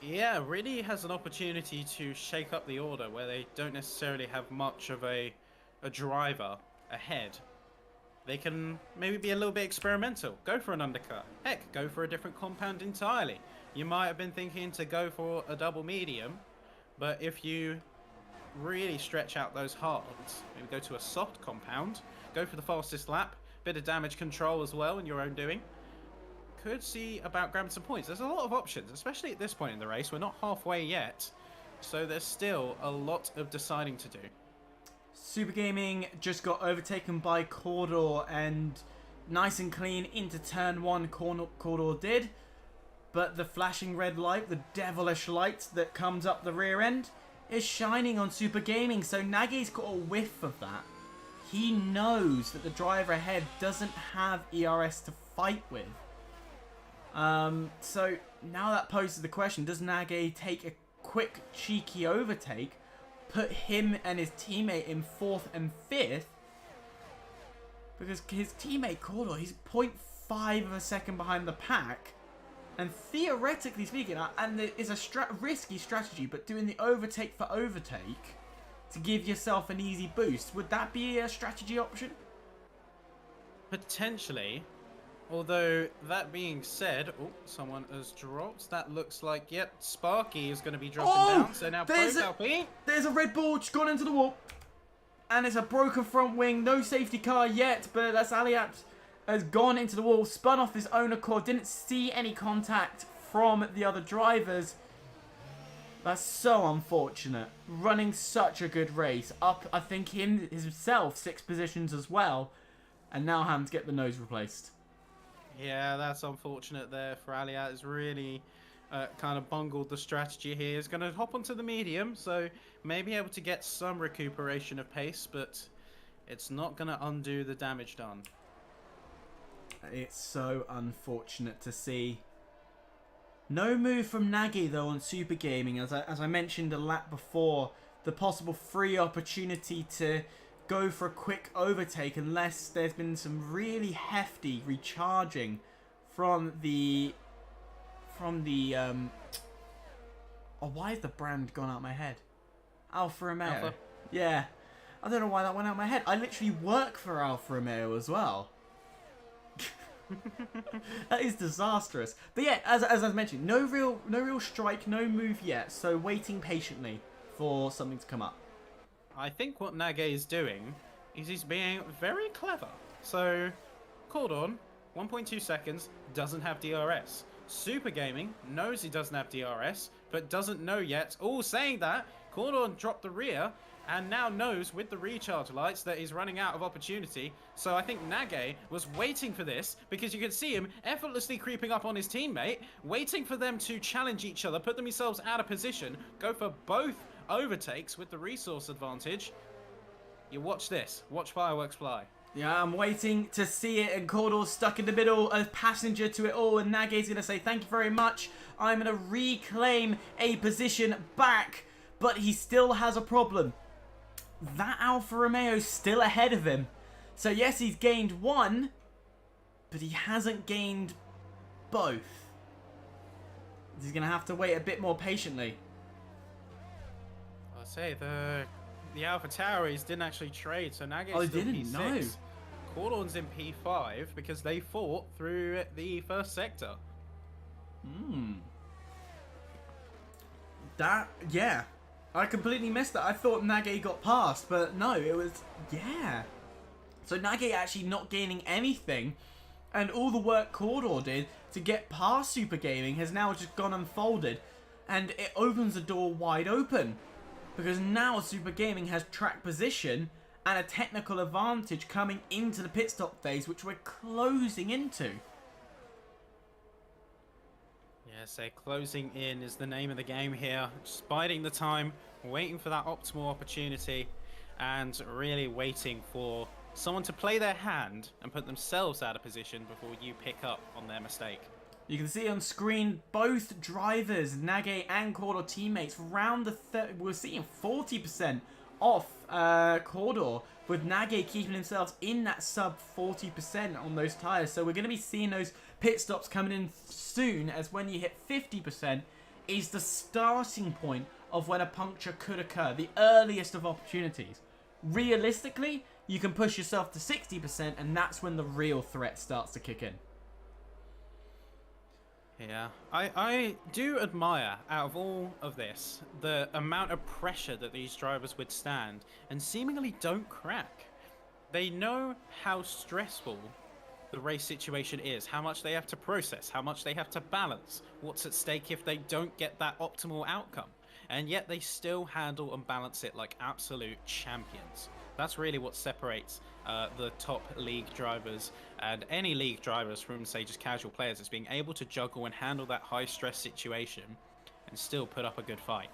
Yeah, really has an opportunity to shake up the order where they don't necessarily have much of a driver ahead. They can maybe be a little bit experimental. Go for an undercut. Heck, go for a different compound entirely. You might have been thinking to go for a double medium, but if you really stretch out those hards, maybe go to a soft compound, go for the fastest lap, bit of damage control as well in your own doing, could see about grabbing some points. There's a lot of options, especially at this point in the race. We're not halfway yet, so there's still a lot of deciding to do. Super Gaming just got overtaken by Cordor, and nice and clean into turn 1 Cordor did. But the flashing red light, the devilish light that comes up the rear end, is shining on Super Gaming, so Nagi's got a whiff of that. He knows that the driver ahead doesn't have ERS to fight with. So now that poses the question, does Nage take a quick cheeky overtake, put him and his teammate in 4th and 5th? Because his teammate Cordor, he's 0.5 of a second behind the pack. And theoretically speaking, and it's a risky strategy, but doing the overtake for overtake to give yourself an easy boost, would that be a strategy option? Potentially. Although, that being said, oh, someone has dropped. That looks like, yep, Sparky is going to be dropping down. So now there's a Red Bull just gone into the wall. And it's a broken front wing. No safety car yet, but that's Aliat has gone into the wall, spun off his own accord, didn't see any contact from the other drivers. That's so unfortunate. Running such a good race. Up, I think, himself 6 positions as well. And now having to get the nose replaced. Yeah, that's unfortunate there for Aliat. It's really kind of bungled the strategy here. He's going to hop onto the medium, so may be able to get some recuperation of pace, but it's not going to undo the damage done. It's so unfortunate to see. No move from Nagi though on Super Gaming, as I mentioned a lap before, the possible free opportunity to go for a quick overtake unless there's been some really hefty recharging from the oh, why has the brand gone out of my head? Alfa Romeo. Alfa. Yeah. I don't know why that went out of my head. I literally work for Alfa Romeo as well. That is disastrous. But yeah, as I mentioned, no real strike, no move yet. So waiting patiently for something to come up. I think what Nage is doing is he's being very clever. So, Cordon, 1.2 seconds, doesn't have DRS. Super Gaming knows he doesn't have DRS, but doesn't know yet. All saying that, Cordon dropped the rear and now knows with the recharge lights that he's running out of opportunity. So I think Nage was waiting for this because you can see him effortlessly creeping up on his teammate, waiting for them to challenge each other, put themselves out of position, go for both overtakes with the resource advantage. You watch this. Watch fireworks fly. Yeah, I'm waiting to see it, and Cordor's stuck in the middle, a passenger to it all, and Nage's going to say, thank you very much, I'm going to reclaim a position back, but he still has a problem. That Alfa Romeo's still ahead of him. So yes, he's gained one, but he hasn't gained both. He's going to have to wait a bit more patiently. I'll say, the Alpha Tauris didn't actually trade, so Nage's Oh, still they didn't? P6. No. Cordon's in P5 because they fought through the first sector. That, yeah. I completely missed that. I thought Nage got past, but no, it was, yeah. So Nage actually not gaining anything, and all the work Cordor did to get past Super Gaming has now just gone unfolded, and it opens the door wide open. Because now Super Gaming has track position and a technical advantage coming into the pit stop phase, which we're closing into. Yeah, so closing in is the name of the game here. Just biding the time, waiting for that optimal opportunity, and really waiting for someone to play their hand and put themselves out of position before you pick up on their mistake. You can see on screen both drivers, Nage and Cordor teammates, round the we're seeing 40% off Cordor, with Nage keeping himself in that sub 40% on those tyres. So we're going to be seeing those pit stops coming in soon, as when you hit 50% is the starting point of when a puncture could occur, the earliest of opportunities. Realistically, you can push yourself to 60%, and that's when the real threat starts to kick in. Yeah, I do admire, out of all of this, the amount of pressure that these drivers withstand and seemingly don't crack. They know how stressful the race situation is, how much they have to process, how much they have to balance, what's at stake if they don't get that optimal outcome. And yet they still handle and balance it like absolute champions. That's really what separates the top league drivers and any league drivers from, say, just casual players, is being able to juggle and handle that high stress situation and still put up a good fight.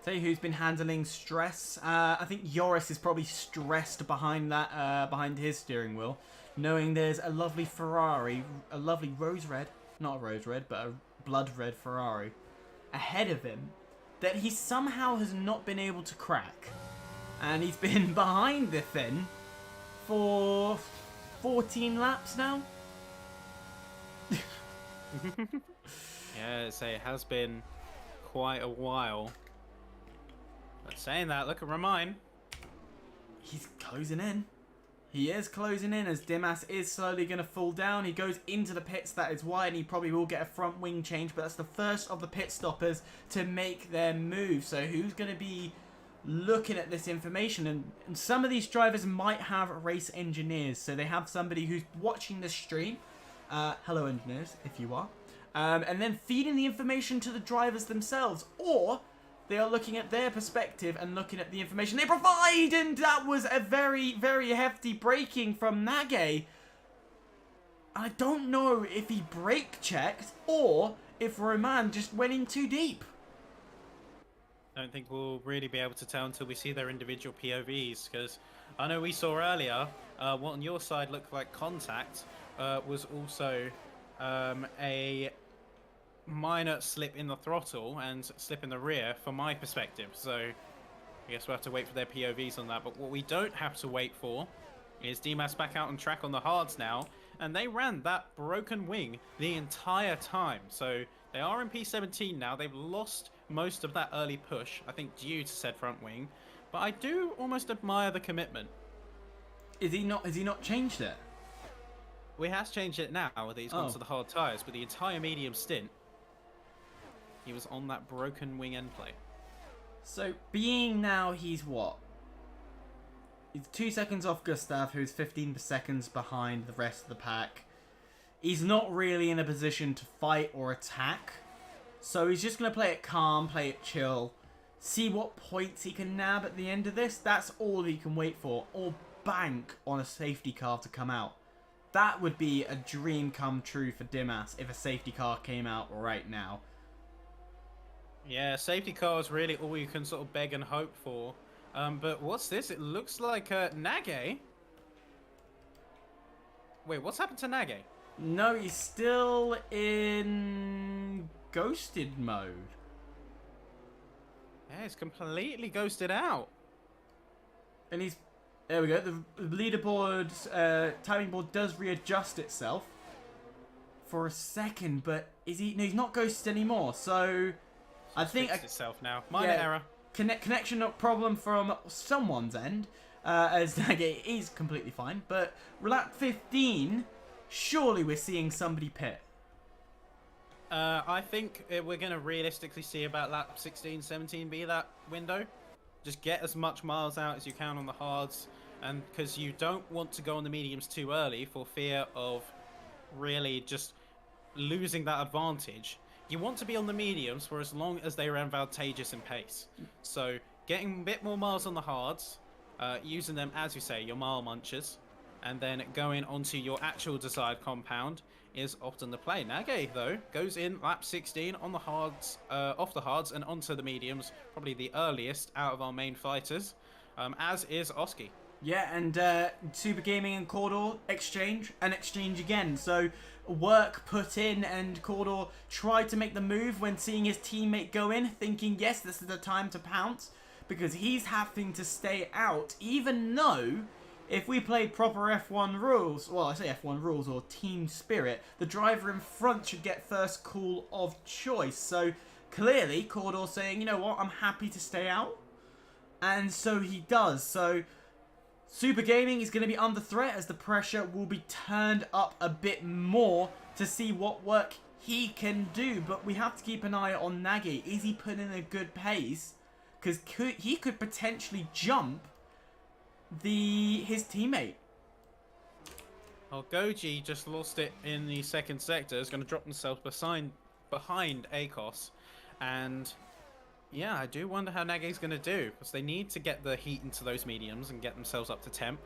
Tell you who's been handling stress. I think Joris is probably stressed behind that, behind his steering wheel, knowing there's a lovely Ferrari, a lovely rose red, not a rose red, but a blood red Ferrari ahead of him that he somehow has not been able to crack. And he's been behind the thing for 14 laps now. Yeah, so it has been quite a while. But saying that, look at Romain. He's closing in. He is closing in as Dimas is slowly going to fall down. He goes into the pits, that is why, and he probably will get a front wing change, but that's the first of the pit stoppers to make their move. So who's going to be looking at this information? And some of these drivers might have race engineers, so they have somebody who's watching the stream. Hello engineers, if you are. And then feeding the information to the drivers themselves, or they are looking at their perspective and looking at the information they provide, and that was a very, very hefty braking from Nage. I don't know if he brake checked or if Romain just went in too deep. I don't think we'll really be able to tell until we see their individual POVs, because I know we saw earlier what on your side looked like contact was also a minor slip in the throttle and slip in the rear from my perspective. So I guess we'll have to wait for their POVs on that. But what we don't have to wait for is DMAS back out on track on the hards now. And they ran that broken wing the entire time. So they are in P17 now. They've lost most of that early push, I think, due to said front wing. But I do almost admire the commitment. Is he not? Has he not changed it? We has changed it now that he's gone to the hard tyres. But the entire medium stint, he was on that broken wing end play. So being now he's what? He's 2 seconds off Gustav, who's 15 seconds behind the rest of the pack. He's not really in a position to fight or attack. So he's just going to play it calm, play it chill. See what points he can nab at the end of this. That's all he can wait for. Or bank on a safety car to come out. That would be a dream come true for Dimas if a safety car came out right now. Yeah, safety car is really all you can sort of beg and hope for. But what's this? It looks like Nage. Wait, what's happened to Nage? No, he's still in ghosted mode. Yeah, he's completely ghosted out. And he's... There we go. The leaderboard, timing board does readjust itself for a second, but is he? No, he's not ghosted anymore. So I think Fixed itself now. Minor error. Connection problem from someone's end, as Nage is completely fine. But lap 15, surely we're seeing somebody pit. I think we're going to realistically see about lap 16, 17 be that window. Just get as much miles out as you can on the hards, and because you don't want to go on the mediums too early for fear of really just losing that advantage. You want to be on the mediums for as long as they are advantageous in pace. So getting a bit more miles on the hards, using them, as you say, your mile munchers, and then going onto your actual desired compound is often the play. Nage, though, goes in lap 16 on the hards, off the hards and onto the mediums, probably the earliest out of our main fighters, as is Oski. Yeah, and Super Gaming and Cordor exchange and exchange again. So work put in, and Cordor tried to make the move when seeing his teammate go in, thinking, yes, this is the time to pounce, because he's having to stay out, even though if we played proper F1 rules, well, I say F1 rules or team spirit, the driver in front should get first call of choice. So clearly, Cordor saying, you know what, I'm happy to stay out. And so he does. So Super Gaming is going to be under threat as the pressure will be turned up a bit more to see what work he can do. But we have to keep an eye on Nage. Is he putting in a good pace? Because he could potentially jump his teammate. Well, Goji just lost it in the second sector. Is going to drop himself behind ACOS. And yeah, I do wonder how Nage's going to do, because they need to get the heat into those mediums and get themselves up to temp.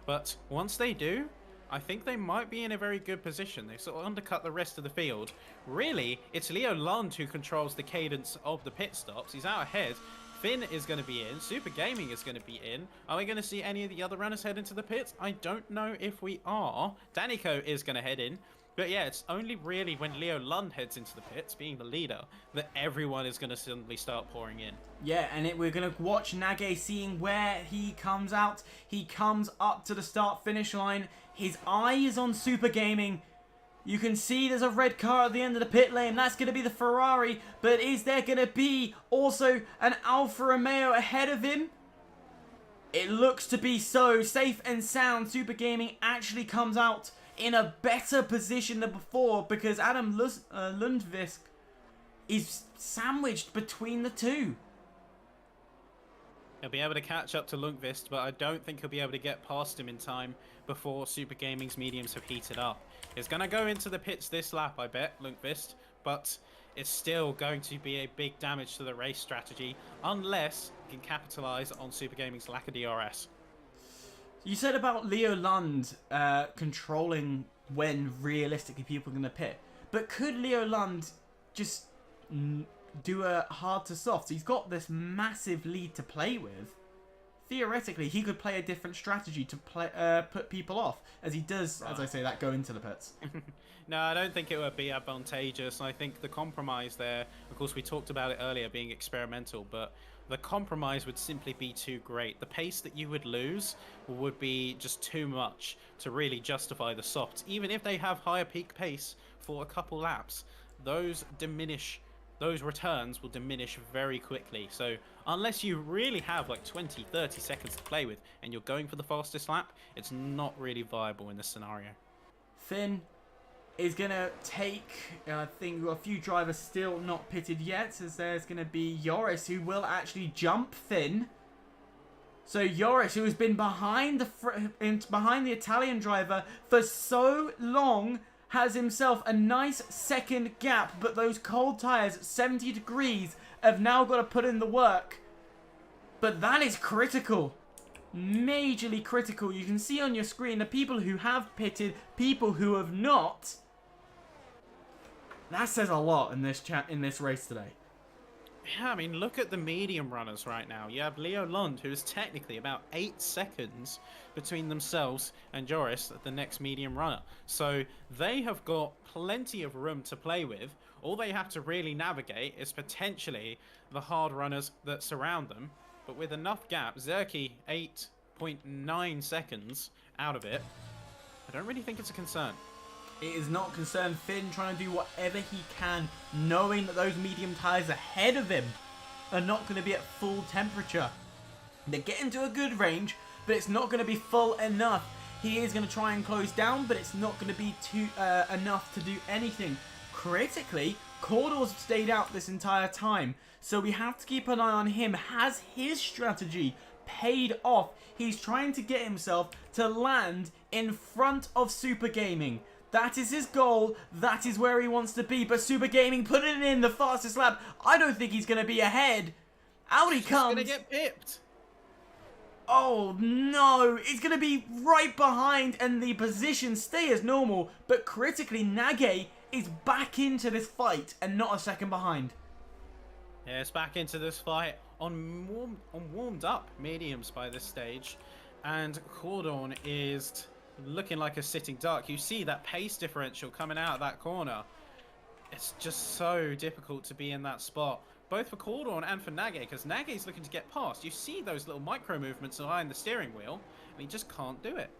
But once they do, I think they might be in a very good position. They sort of undercut the rest of the field. Really, it's Leo Lund who controls the cadence of the pit stops. He's out ahead. Finn is going to be in. Super Gaming is going to be in. Are we going to see any of the other runners head into the pits? I don't know if we are. Daniko is going to head in. But yeah, it's only really when Leo Lund heads into the pits, being the leader, that everyone is going to suddenly start pouring in. Yeah, and we're going to watch Nage seeing where he comes out. He comes up to the start-finish line. His eye is on Super Gaming. You can see there's a red car at the end of the pit lane. That's going to be the Ferrari. But is there going to be also an Alfa Romeo ahead of him? It looks to be so. Safe and sound. Super Gaming actually comes out in a better position than before, because Adam Lundqvist is sandwiched between the two. He'll be able to catch up to Lundqvist, but I don't think he'll be able to get past him in time before Super Gaming's mediums have heated up. He's going to go into the pits this lap, I bet, Lundqvist, but it's still going to be a big damage to the race strategy unless he can capitalise on Super Gaming's lack of DRS. You said about Leo Lund controlling when realistically people are going to pit, but could Leo Lund just do a hard to soft? He's got this massive lead to play with. Theoretically, he could play a different strategy to put people off, as he does, as I say that, go into the pits. No, I don't think it would be advantageous. I think the compromise there, of course, we talked about it earlier being experimental, but the compromise would simply be too great. The pace that you would lose would be just too much to really justify the softs. Even if they have higher peak pace for a couple laps, those returns will diminish very quickly. So unless you really have like 20-30 seconds to play with and you're going for the fastest lap, it's not really viable in this scenario. Finn is going to take, I think we've got a few drivers still not pitted yet, as there's going to be Joris who will actually jump Finn. So Joris, who has been behind the Italian driver for so long, has himself a nice second gap, but those cold tyres at 70 degrees have now got to put in the work. But that is critical. Majorly critical. You can see on your screen the people who have pitted, people who have not. That says a lot in this race today. Yeah, I mean, look at the medium runners right now. You have Leo Lund, who is technically about 8 seconds between themselves and Joris, the next medium runner. So they have got plenty of room to play with. All they have to really navigate is potentially the hard runners that surround them. But with enough gap, Zerky 8.9 seconds out of it, I don't really think it's a concern. It is not concerned. Finn trying to do whatever he can, knowing that those medium tyres ahead of him are not going to be at full temperature. They're getting to a good range, but it's not going to be full enough. He is going to try and close down, but it's not going to be enough to do anything. Critically, Cordor's stayed out this entire time, so we have to keep an eye on him. Has his strategy paid off? He's trying to get himself to land in front of Super Gaming. That is his goal. That is where he wants to be. But Super Gaming put it in the fastest lap. I don't think he's going to be ahead. Out he comes. He's going to get pipped. Oh no. It's going to be right behind and the position stay as normal. But critically, Nage is back into this fight and not a second behind. Yeah, it's back into this fight on warmed up mediums by this stage. And Cordon is looking like a sitting duck. You see that pace differential coming out of that corner. It's just so difficult to be in that spot, both for Cordon and for Nage, because Nage's looking to get past. You see those little micro movements behind the steering wheel, and he just can't do it.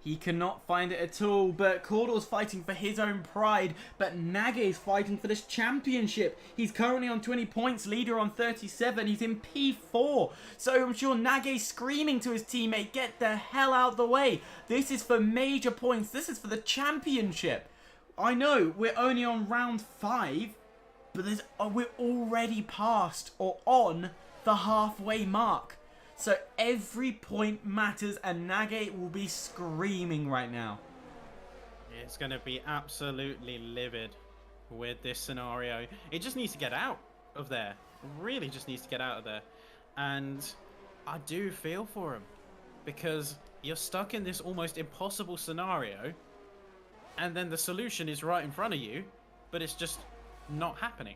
He cannot find it at all, but Cordor's fighting for his own pride, but Nage's fighting for this championship. He's currently on 20 points, leader on 37. He's in P4, so I'm sure Nage's screaming to his teammate, get the hell out of the way. This is for major points. This is for the championship. I know we're only on round 5, but we're already past or on the halfway mark. So every point matters, and Nage will be screaming right now. It's going to be absolutely livid with this scenario. It just needs to get out of there. Really just needs to get out of there. And I do feel for him, because you're stuck in this almost impossible scenario, and then the solution is right in front of you, but it's just not happening.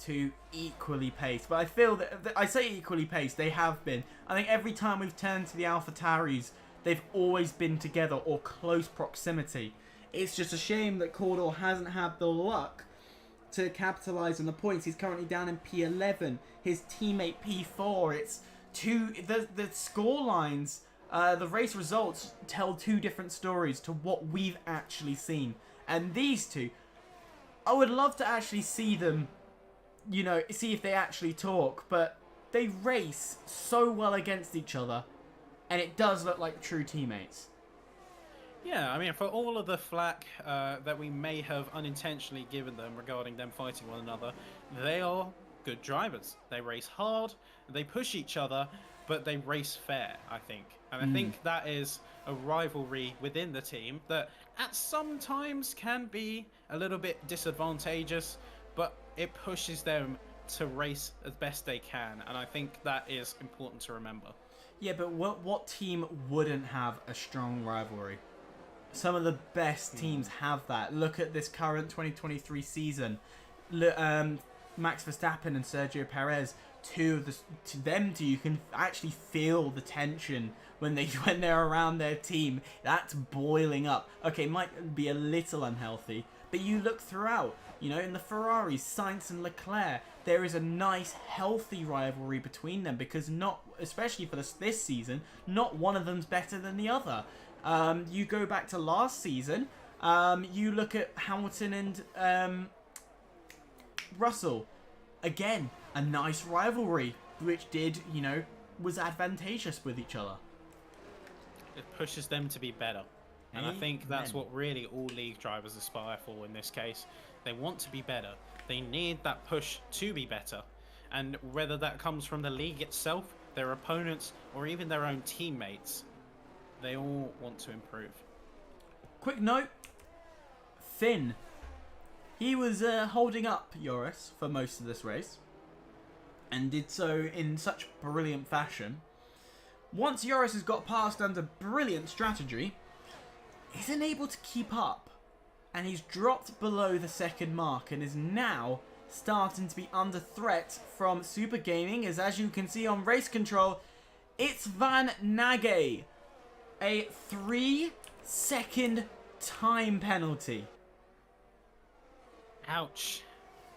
To equally paced, but I feel that I say equally paced, they have been. I think every time we've turned to the AlphaTauris, they've always been together or close proximity. It's just a shame that Cordor hasn't had the luck to capitalise on the points. He's currently down in P11, his teammate P4. It's the score lines, the race results tell two different stories to what we've actually seen. And these two, I would love to actually see them, you know, see if they actually talk, but they race so well against each other, and it does look like true teammates. Yeah, I mean, for all of the flack that we may have unintentionally given them regarding them fighting one another, they are good drivers. They race hard, they push each other, but they race fair, I think. And I think that is a rivalry within the team that at some times can be a little bit disadvantageous, but it pushes them to race as best they can, and I think that is important to remember. Yeah, but what team wouldn't have a strong rivalry? Some of the best teams have that. Look at this current 2023 season. Max Verstappen and Sergio Perez, to them two, you can actually feel the tension when they're around their team. That's boiling up. Okay, it might be a little unhealthy, but you look throughout. You know, in the Ferraris, Sainz and Leclerc, there is a nice, healthy rivalry between them because especially for this season, not one of them's better than the other. You go back to last season, you look at Hamilton and Russell. Again, a nice rivalry, which was advantageous with each other. It pushes them to be better. And I think that's what really all league drivers aspire for in this case. They want to be better. They need that push to be better. And whether that comes from the league itself, their opponents, or even their own teammates, they all want to improve. Quick note, Finn. He was holding up Joris for most of this race. And did so in such brilliant fashion. Once Joris has got past under brilliant strategy, he's unable to keep up. And he's dropped below the second mark and is now starting to be under threat from Super Gaming. As you can see on race control, it's Van Nage. A 3-second time penalty. Ouch.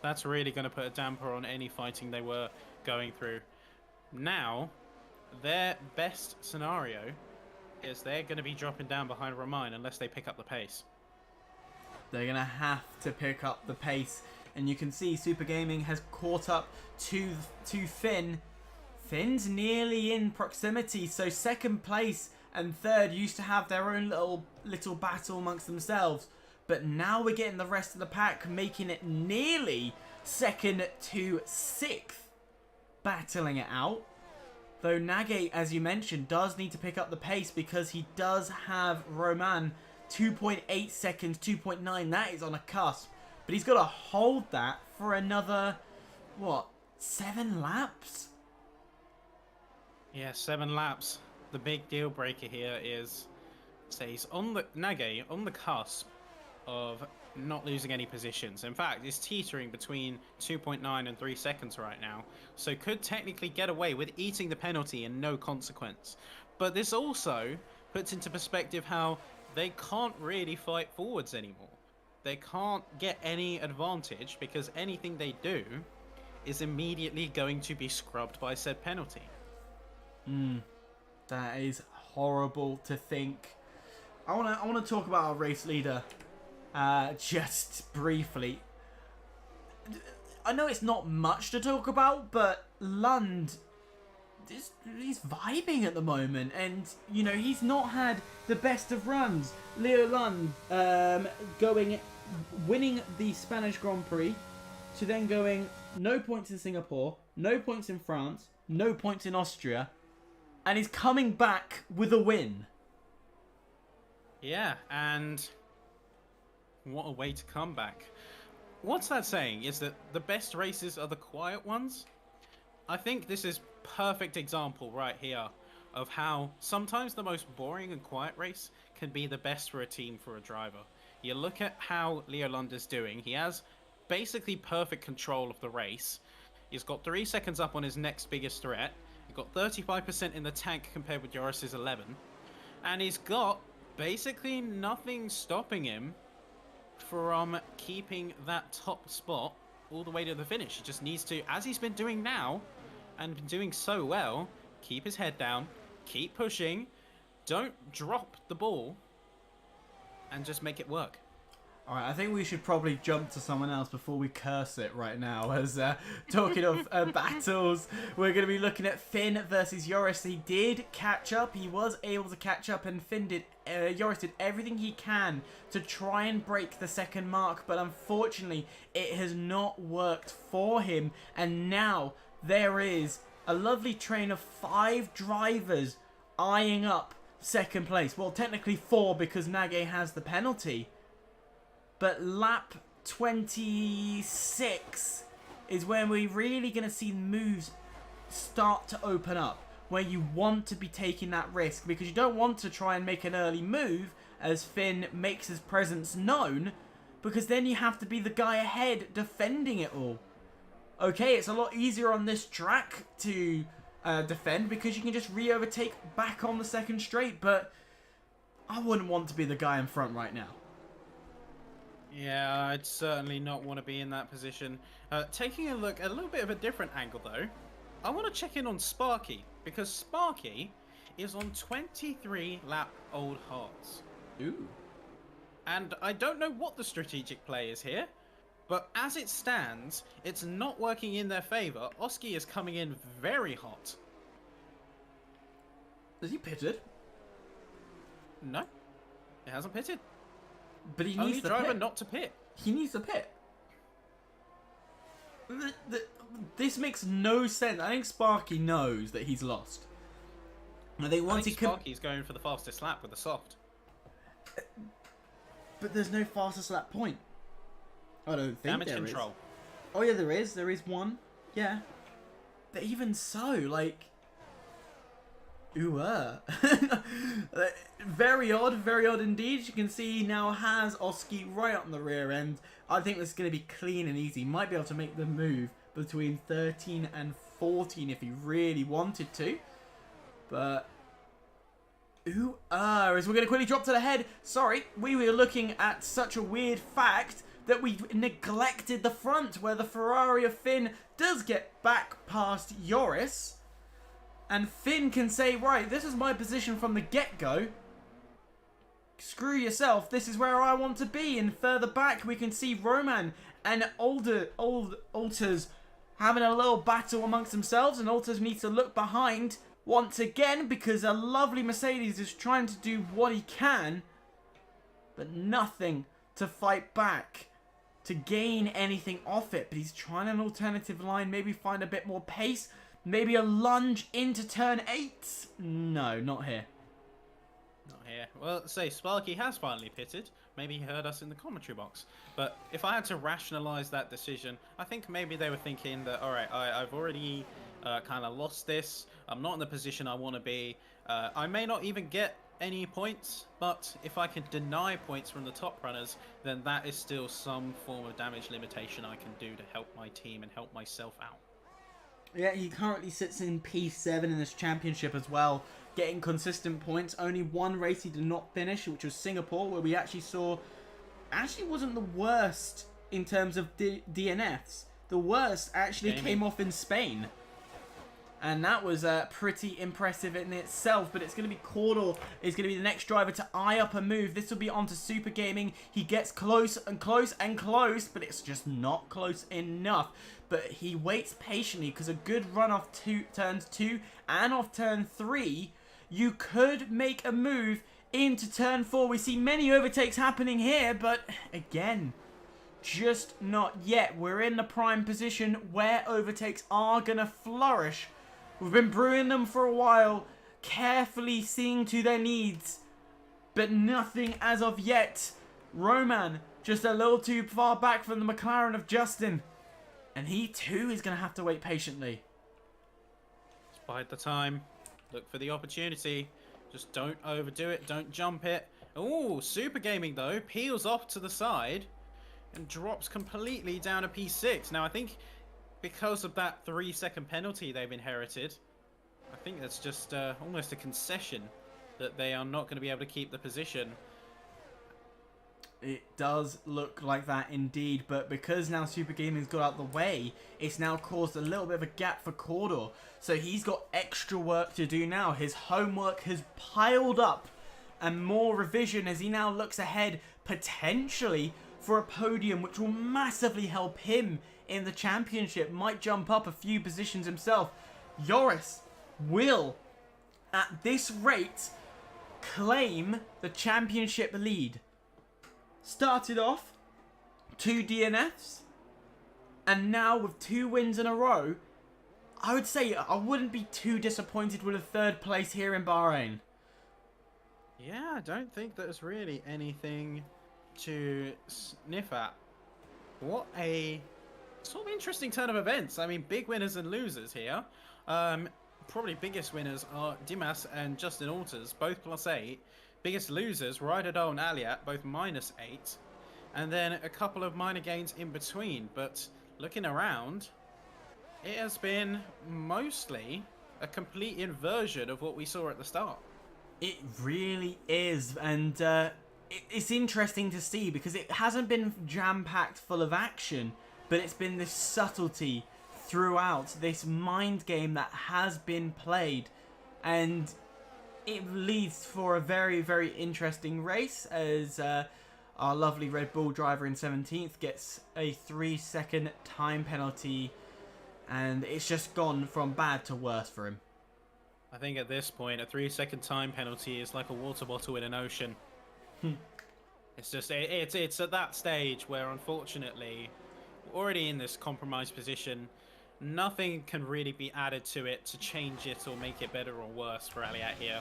That's really going to put a damper on any fighting they were going through. Now, their best scenario is they're going to be dropping down behind Romain unless they pick up the pace. They're going to have to pick up the pace. And you can see Super Gaming has caught up to Finn. Finn's nearly in proximity. So second place and third used to have their own little battle amongst themselves. But now we're getting the rest of the pack making it nearly second to sixth. Battling it out. Though Nage, as you mentioned, does need to pick up the pace because he does have Romain 2.8 seconds, 2.9. That is on a cusp. But he's got to hold that for another, 7 laps? Yeah, 7 laps. The big deal breaker here is, he's Nage on the cusp of not losing any positions. In fact, it's teetering between 2.9 and 3 seconds right now. So could technically get away with eating the penalty and no consequence. But this also puts into perspective how they can't really fight forwards anymore. They can't get any advantage because anything they do is immediately going to be scrubbed by said penalty. That is horrible to think. I want to talk about our race leader just briefly. I know it's not much to talk about, but Lund, he's vibing at the moment, and he's not had the best of runs. Leo Lund winning the Spanish Grand Prix to then going no points in Singapore, no points in France, no points in Austria, and he's coming back with a win. Yeah, and what a way to come back. What's that saying? Is that the best races are the quiet ones? I think this is perfect example right here of how sometimes the most boring and quiet race can be the best for a team, for a driver. You look at how Leo Lund is doing. He has basically perfect control of the race. He's got 3 seconds up on his next biggest threat. He's got 35% in the tank compared with Joris's 11. And he's got basically nothing stopping him from keeping that top spot all the way to the finish. He just needs to, as he's been doing now, and been doing so well, keep his head down, keep pushing, don't drop the ball, and just make it work. Alright, I think we should probably jump to someone else before we curse it right now. As talking of battles, we're going to be looking at Finn versus Joris. He did catch up. He was able to catch up, and Joris did everything he can to try and break the second mark. But unfortunately, it has not worked for him. And now there is a lovely train of 5 drivers eyeing up second place. Well, technically 4 because Nage has the penalty. But lap 26 is when we're really going to see moves start to open up. Where you want to be taking that risk. Because you don't want to try and make an early move as Finn makes his presence known. Because then you have to be the guy ahead defending it all. Okay, it's a lot easier on this track to defend. Because you can just re-overtake back on the second straight. But I wouldn't want to be the guy in front right now. Yeah, I'd certainly not want to be in that position. Taking a look at a little bit of a different angle though, I want to check in on Sparky, because Sparky is on 23 lap old hearts. Ooh. And I don't know what the strategic play is here, but as it stands, it's not working in their favour. Oski is coming in very hot. Is he pitted? No, it hasn't pitted. But he Only needs the driver pit. not to pit. He needs the pit. This makes no sense. I think Sparky knows that he's lost. I think once Sparky's going for the fastest lap with the soft. But there's no fastest lap point. I don't think Damage there control. is. Oh yeah, there is. There is one. Yeah. But even so, like... Ooh, very odd indeed. You can see he now has Oski right up in the rear end. I think this is going to be clean and easy. Might be able to make the move between 13 and 14 if he really wanted to. But... Ooh, as we're going to quickly drop to the head. Sorry, we were looking at such a weird fact that we neglected the front, where the Ferrari of Finn does get back past Joris. And Finn can say, right, this is my position from the get-go. Screw yourself, this is where I want to be. And further back, we can see Roman and Alters having a little battle amongst themselves. And Alters needs to look behind once again, because a lovely Mercedes is trying to do what he can. But nothing to fight back, to gain anything off it. But he's trying an alternative line, maybe find a bit more pace. Maybe a lunge into turn 8? No, not here. Not here. Well, say Sparky has finally pitted. Maybe he heard us in the commentary box. But if I had to rationalise that decision, I think maybe they were thinking that, alright, I've already kind of lost this. I'm not in the position I want to be. I may not even get any points, but if I can deny points from the top runners, then that is still some form of damage limitation I can do to help my team and help myself out. Yeah, he currently sits in P7 in this championship as well, getting consistent points. Only one race he did not finish, which was Singapore, where we actually saw... Actually wasn't the worst in terms of DNFs. The worst actually came off in Spain. And that was pretty impressive in itself. But it's going to be Cordor is going to be the next driver to eye up a move. This will be onto Super Gaming. He gets close and close and close, but it's just not close enough. But he waits patiently, because a good run off turns 2 and off turn 3, you could make a move into turn 4. We see many overtakes happening here, but again, just not yet. We're in the prime position where overtakes are going to flourish. We've been brewing them for a while, carefully seeing to their needs, but nothing as of yet. Roman just a little too far back from the McLaren of Justin. And he too is going to have to wait patiently. Just bide the time. Look for the opportunity. Just don't overdo it. Don't jump it. Oh, Super Gaming though peels off to the side and drops completely down to P6. Now I think because of that 3-second penalty they've inherited, I think that's just almost a concession that they are not going to be able to keep the position. It does look like that indeed, but because now Super Gaming's got out the way, it's now caused a little bit of a gap for Cordor. So he's got extra work to do now. His homework has piled up, and more revision as he now looks ahead, potentially for a podium, which will massively help him in the championship. Might jump up a few positions himself. Joris will, at this rate, claim the championship lead. Started off 2 DNFs, and now with 2 wins in a row, I would say I wouldn't be too disappointed with a 3rd place here in Bahrain. Yeah, I don't think there's really anything to sniff at. What a sort of interesting turn of events. I mean, big winners and losers here. Probably biggest winners are Dimas and Justin Alters, both +8. Biggest losers, Ryderdal and Aliat, both -8. And then a couple of minor gains in between. But looking around, it has been mostly a complete inversion of what we saw at the start. It really is. And it's interesting to see because it hasn't been jam-packed full of action, but it's been this subtlety throughout, this mind game that has been played, and it leads for a very, very interesting race as our lovely Red Bull driver in 17th gets a 3-second time penalty, and it's just gone from bad to worse for him. I think at this point, a 3-second time penalty is like a water bottle in an ocean. It's just, it's at that stage where, unfortunately, we're already in this compromised position. Nothing can really be added to it to change it or make it better or worse for Aliat here.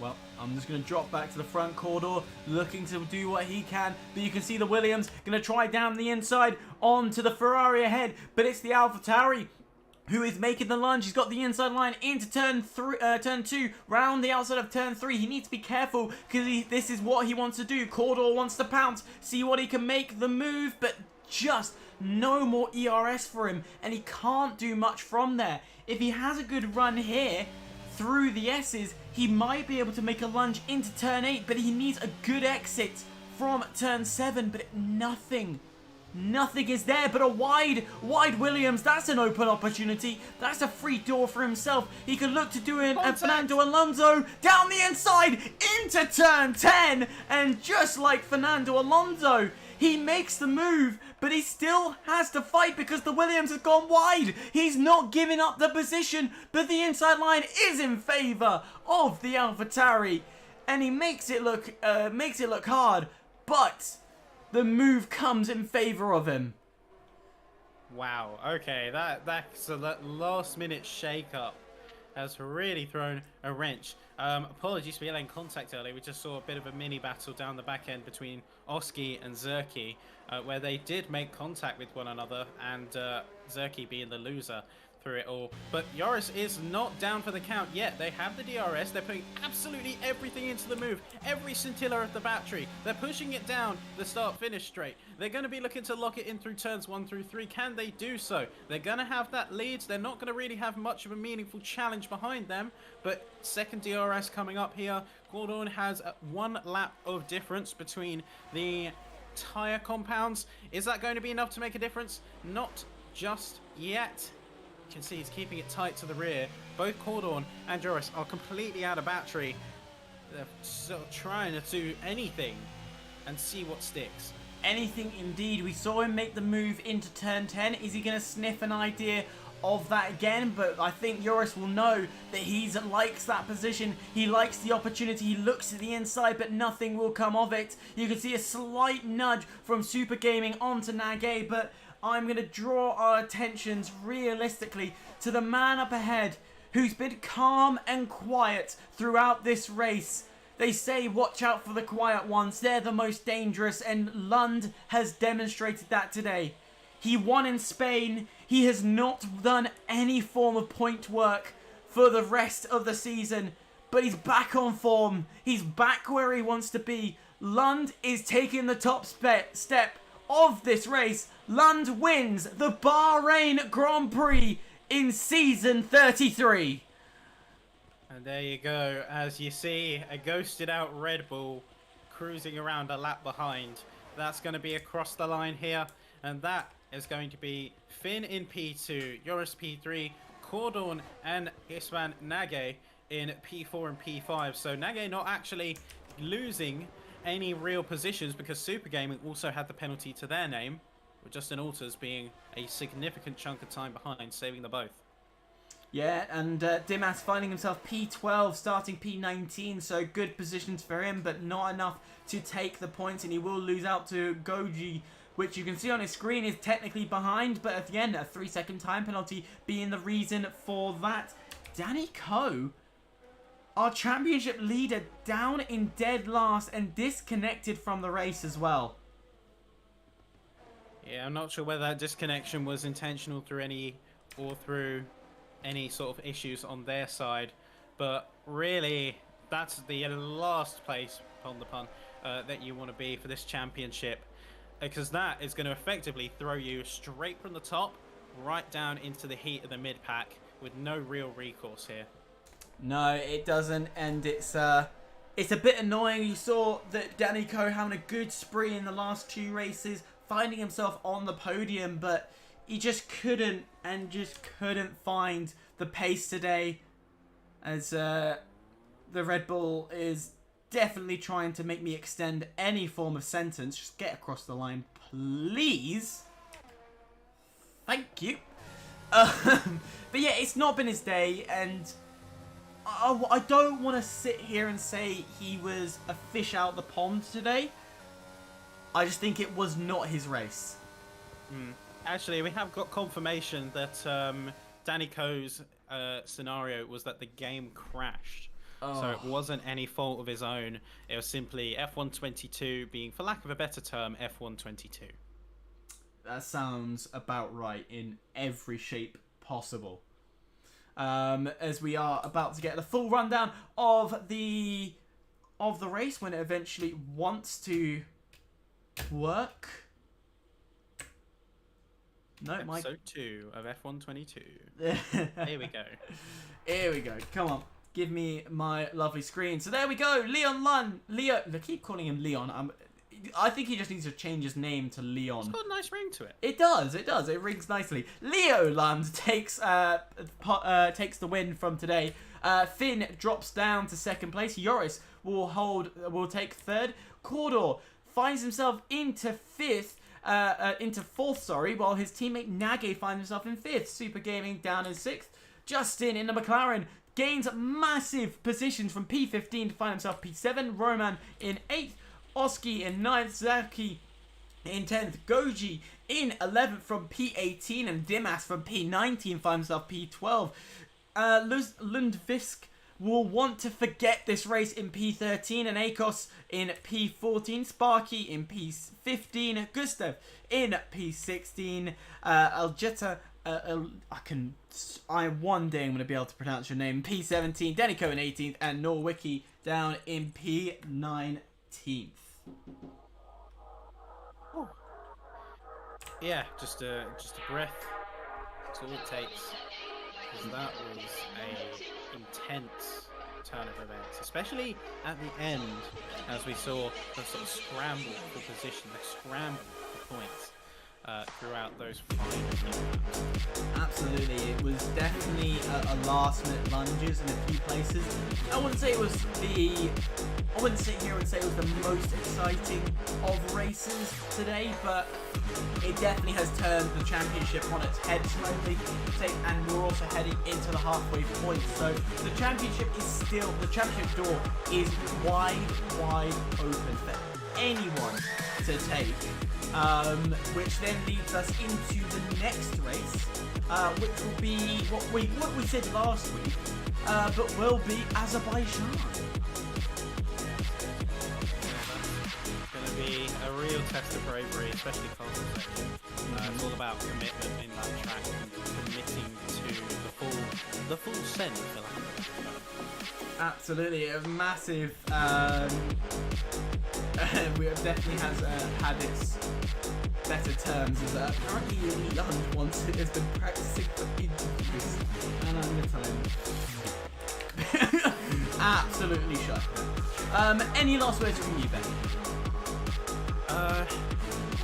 Well, I'm just going to drop back to the front corridor, looking to do what he can. But you can see the Williams going to try down the inside onto the Ferrari ahead. But it's the AlphaTauri who is making the lunge. He's got the inside line into turn 2, round the outside of turn 3. He needs to be careful because this is what he wants to do. Corridor wants to pounce, see what he can make the move, but just no more ERS for him, and he can't do much from there. If he has a good run here through the S's, he might be able to make a lunge into turn 8, but he needs a good exit from turn 7, but nothing is there but a wide Williams. That's an open opportunity. That's a free door for himself. He could look to do a Fernando Alonso down the inside into turn 10, and just like Fernando Alonso, he makes the move, but he still has to fight because the Williams has gone wide. He's not giving up the position, but the inside line is in favour of the AlphaTauri, and he makes it look hard, but the move comes in favour of him. Wow, okay, that's a last minute shake-up. Has really thrown a wrench. Apologies for yelling contact earlier. We just saw a bit of a mini battle down the back end between Oski and Zerki, where they did make contact with one another, and Zerki being the loser through it all. But Yoris is not down for the count yet. They have the DRS. They're putting absolutely everything into the move. Every scintilla of the battery. They're pushing it down the start-finish straight. They're going to be looking to lock it in through turns 1 through 3. Can they do so? They're going to have that lead. They're not going to really have much of a meaningful challenge behind them. But second DRS coming up here. Gordon has 1 lap of difference between the tyre compounds. Is that going to be enough to make a difference? Not just yet. You can see he's keeping it tight to the rear. Both Cordon and Joris are completely out of battery. They're sort of trying to do anything and see what sticks. Anything indeed. We saw him make the move into turn 10. Is he going to sniff an idea of that again? But I think Joris will know that he likes that position. He likes the opportunity. He looks at the inside, but nothing will come of it. You can see a slight nudge from Super Gaming onto Nage, but I'm going to draw our attentions realistically to the man up ahead who's been calm and quiet throughout this race. They say watch out for the quiet ones. They're the most dangerous, and Lund has demonstrated that today. He won in Spain. He has not done any form of point work for the rest of the season, but he's back on form. He's back where he wants to be. Lund is taking the top step of this race. Lund wins the Bahrain Grand Prix in season 33. And there you go. As you see, a ghosted out Red Bull cruising around a lap behind. That's going to be across the line here. And that is going to be Finn in P2, Joris P3, Cordon and Isman Nage in P4 and P5. So Nage not actually losing any real positions because Super Gaming also had the penalty to their name, with Justin Alters being a significant chunk of time behind, saving the both. Yeah, and Dimas finding himself P12, starting P19, so good positions for him, but not enough to take the points, and he will lose out to Goji, which you can see on his screen is technically behind, but at the end, a 3-second time penalty being the reason for that. Danny Coe, our championship leader, down in dead last and disconnected from the race as well. Yeah, I'm not sure whether that disconnection was intentional through any sort of issues on their side, but really that's the last place, pardon the pun, that you want to be for this championship, because that is going to effectively throw you straight from the top right down into the heat of the mid pack with no real recourse here. No, it doesn't, and it's It's a bit annoying. You saw that Danico having a good spree in the last 2 races, finding himself on the podium, but he just couldn't find the pace today, as the Red Bull is definitely trying to make me extend any form of sentence. Just get across the line, please. Thank you. But yeah, it's not been his day, and I don't want to sit here and say he was a fish out the pond today. I just think it was not his race. Actually, we have got confirmation that Danico's scenario was that the game crashed. So it wasn't any fault of his own. It was simply F122 being, for lack of a better term, F122. That sounds about right in every shape possible. As we are about to get the full rundown of the race when it eventually wants to work. No, Episode 2 of F122. Here we go. Here we go. Come on. Give me my lovely screen. So there we go. Leon Lund. Leo. I keep calling him Leon. I think he just needs to change his name to Leon. It's got a nice ring to it. It does. It does. It rings nicely. Leo Lund takes the win from today. Finn drops down to 2nd place. Joris will take 3rd. Cordor finds himself into 4th. While his teammate Nage finds himself in 5th. Super Gaming down in 6th. Justin in the McLaren gains massive positions from P15 to find himself P7. Roman in 8th. Oski in 9th. Zaki in 10th. Goji in 11th from P18. And Dimas from P19 finds himself P12. Lundvisk will want to forget this race in P13, and Akos in P14, Sparky in P15, Gustav in P16, Aljeta, one day I'm going to be able to pronounce your name, P17, Denico in 18th, and Norwicki down in P19th. Oh. Yeah, just a breath. That's all it takes. Because that was a intense turn of events, especially at the end, as we saw the sort of scramble for position, the scramble for points throughout those final few laps. Absolutely, it was definitely a last-minute lunges in a few places. I wouldn't sit here and say it was the most exciting of races today, but it definitely has turned the championship on its head slightly, and we're also heading into the halfway point. So the championship door is wide open for anyone to take. Which then leads us into the next race, which will be what we said last week, but will be Azerbaijan. It's going to be a real test of bravery, especially castle section. It's all about commitment in that track and committing to the full send. Absolutely, a massive. We definitely has had its better terms. As apparently Lund once has been practicing for interviews, and I'm gonna tell him. Absolutely shut. Any last words from you, Ben? I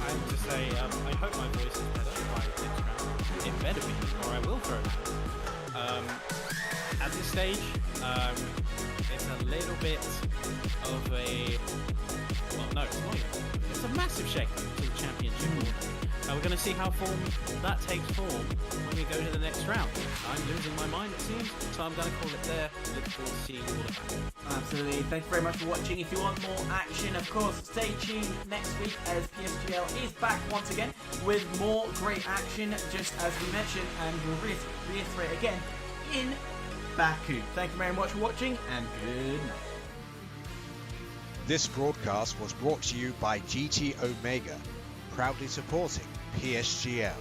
have to say, I hope my voice is better by next round. It better be, or I will throw it. At this stage, it's a little bit of a... Well, no, it's not even. It's a massive shake to the championship order. We're going to see how that takes form when we go to the next round. I'm losing my mind, it seems, so I'm going to call it there. Look forward to seeing all of that. Absolutely. Thank you very much for watching. If you want more action, of course, stay tuned next week as PSGL is back once again with more great action, just as we mentioned, and we'll reiterate again in Baku. Thank you very much for watching, and good night. This broadcast was brought to you by GT Omega, proudly supporting PSGL.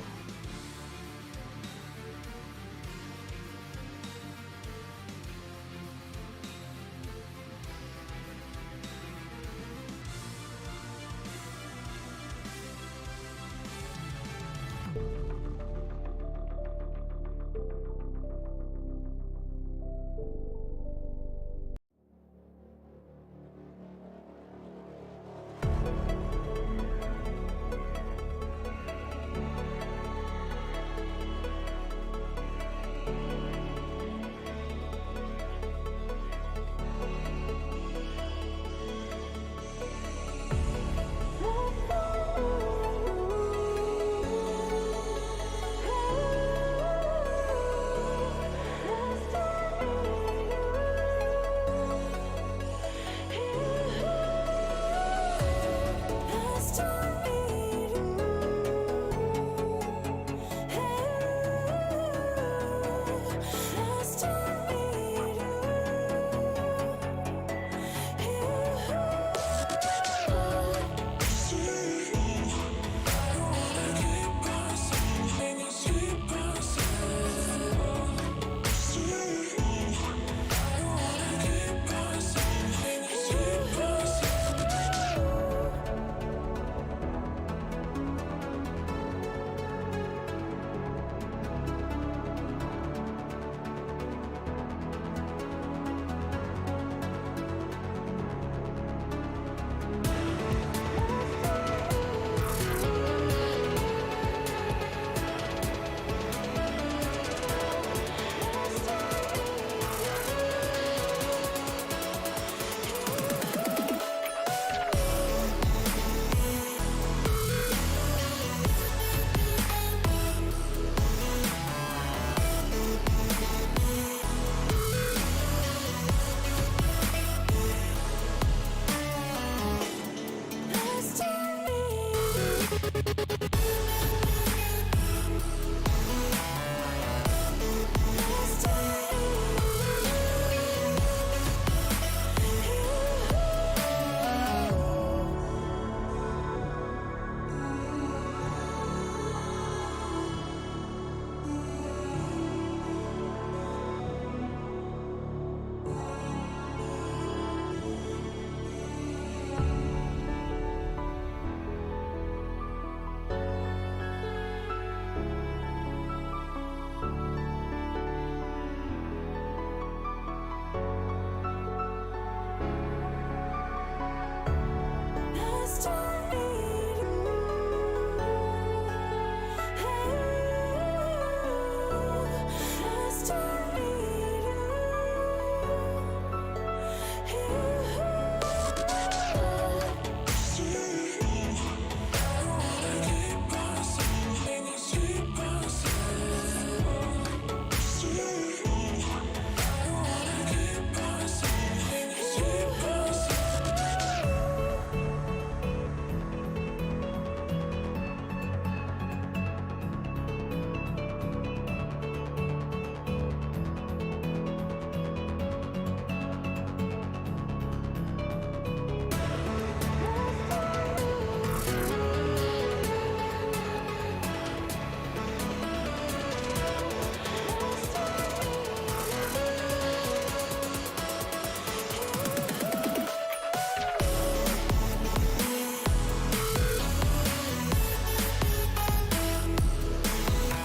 just told me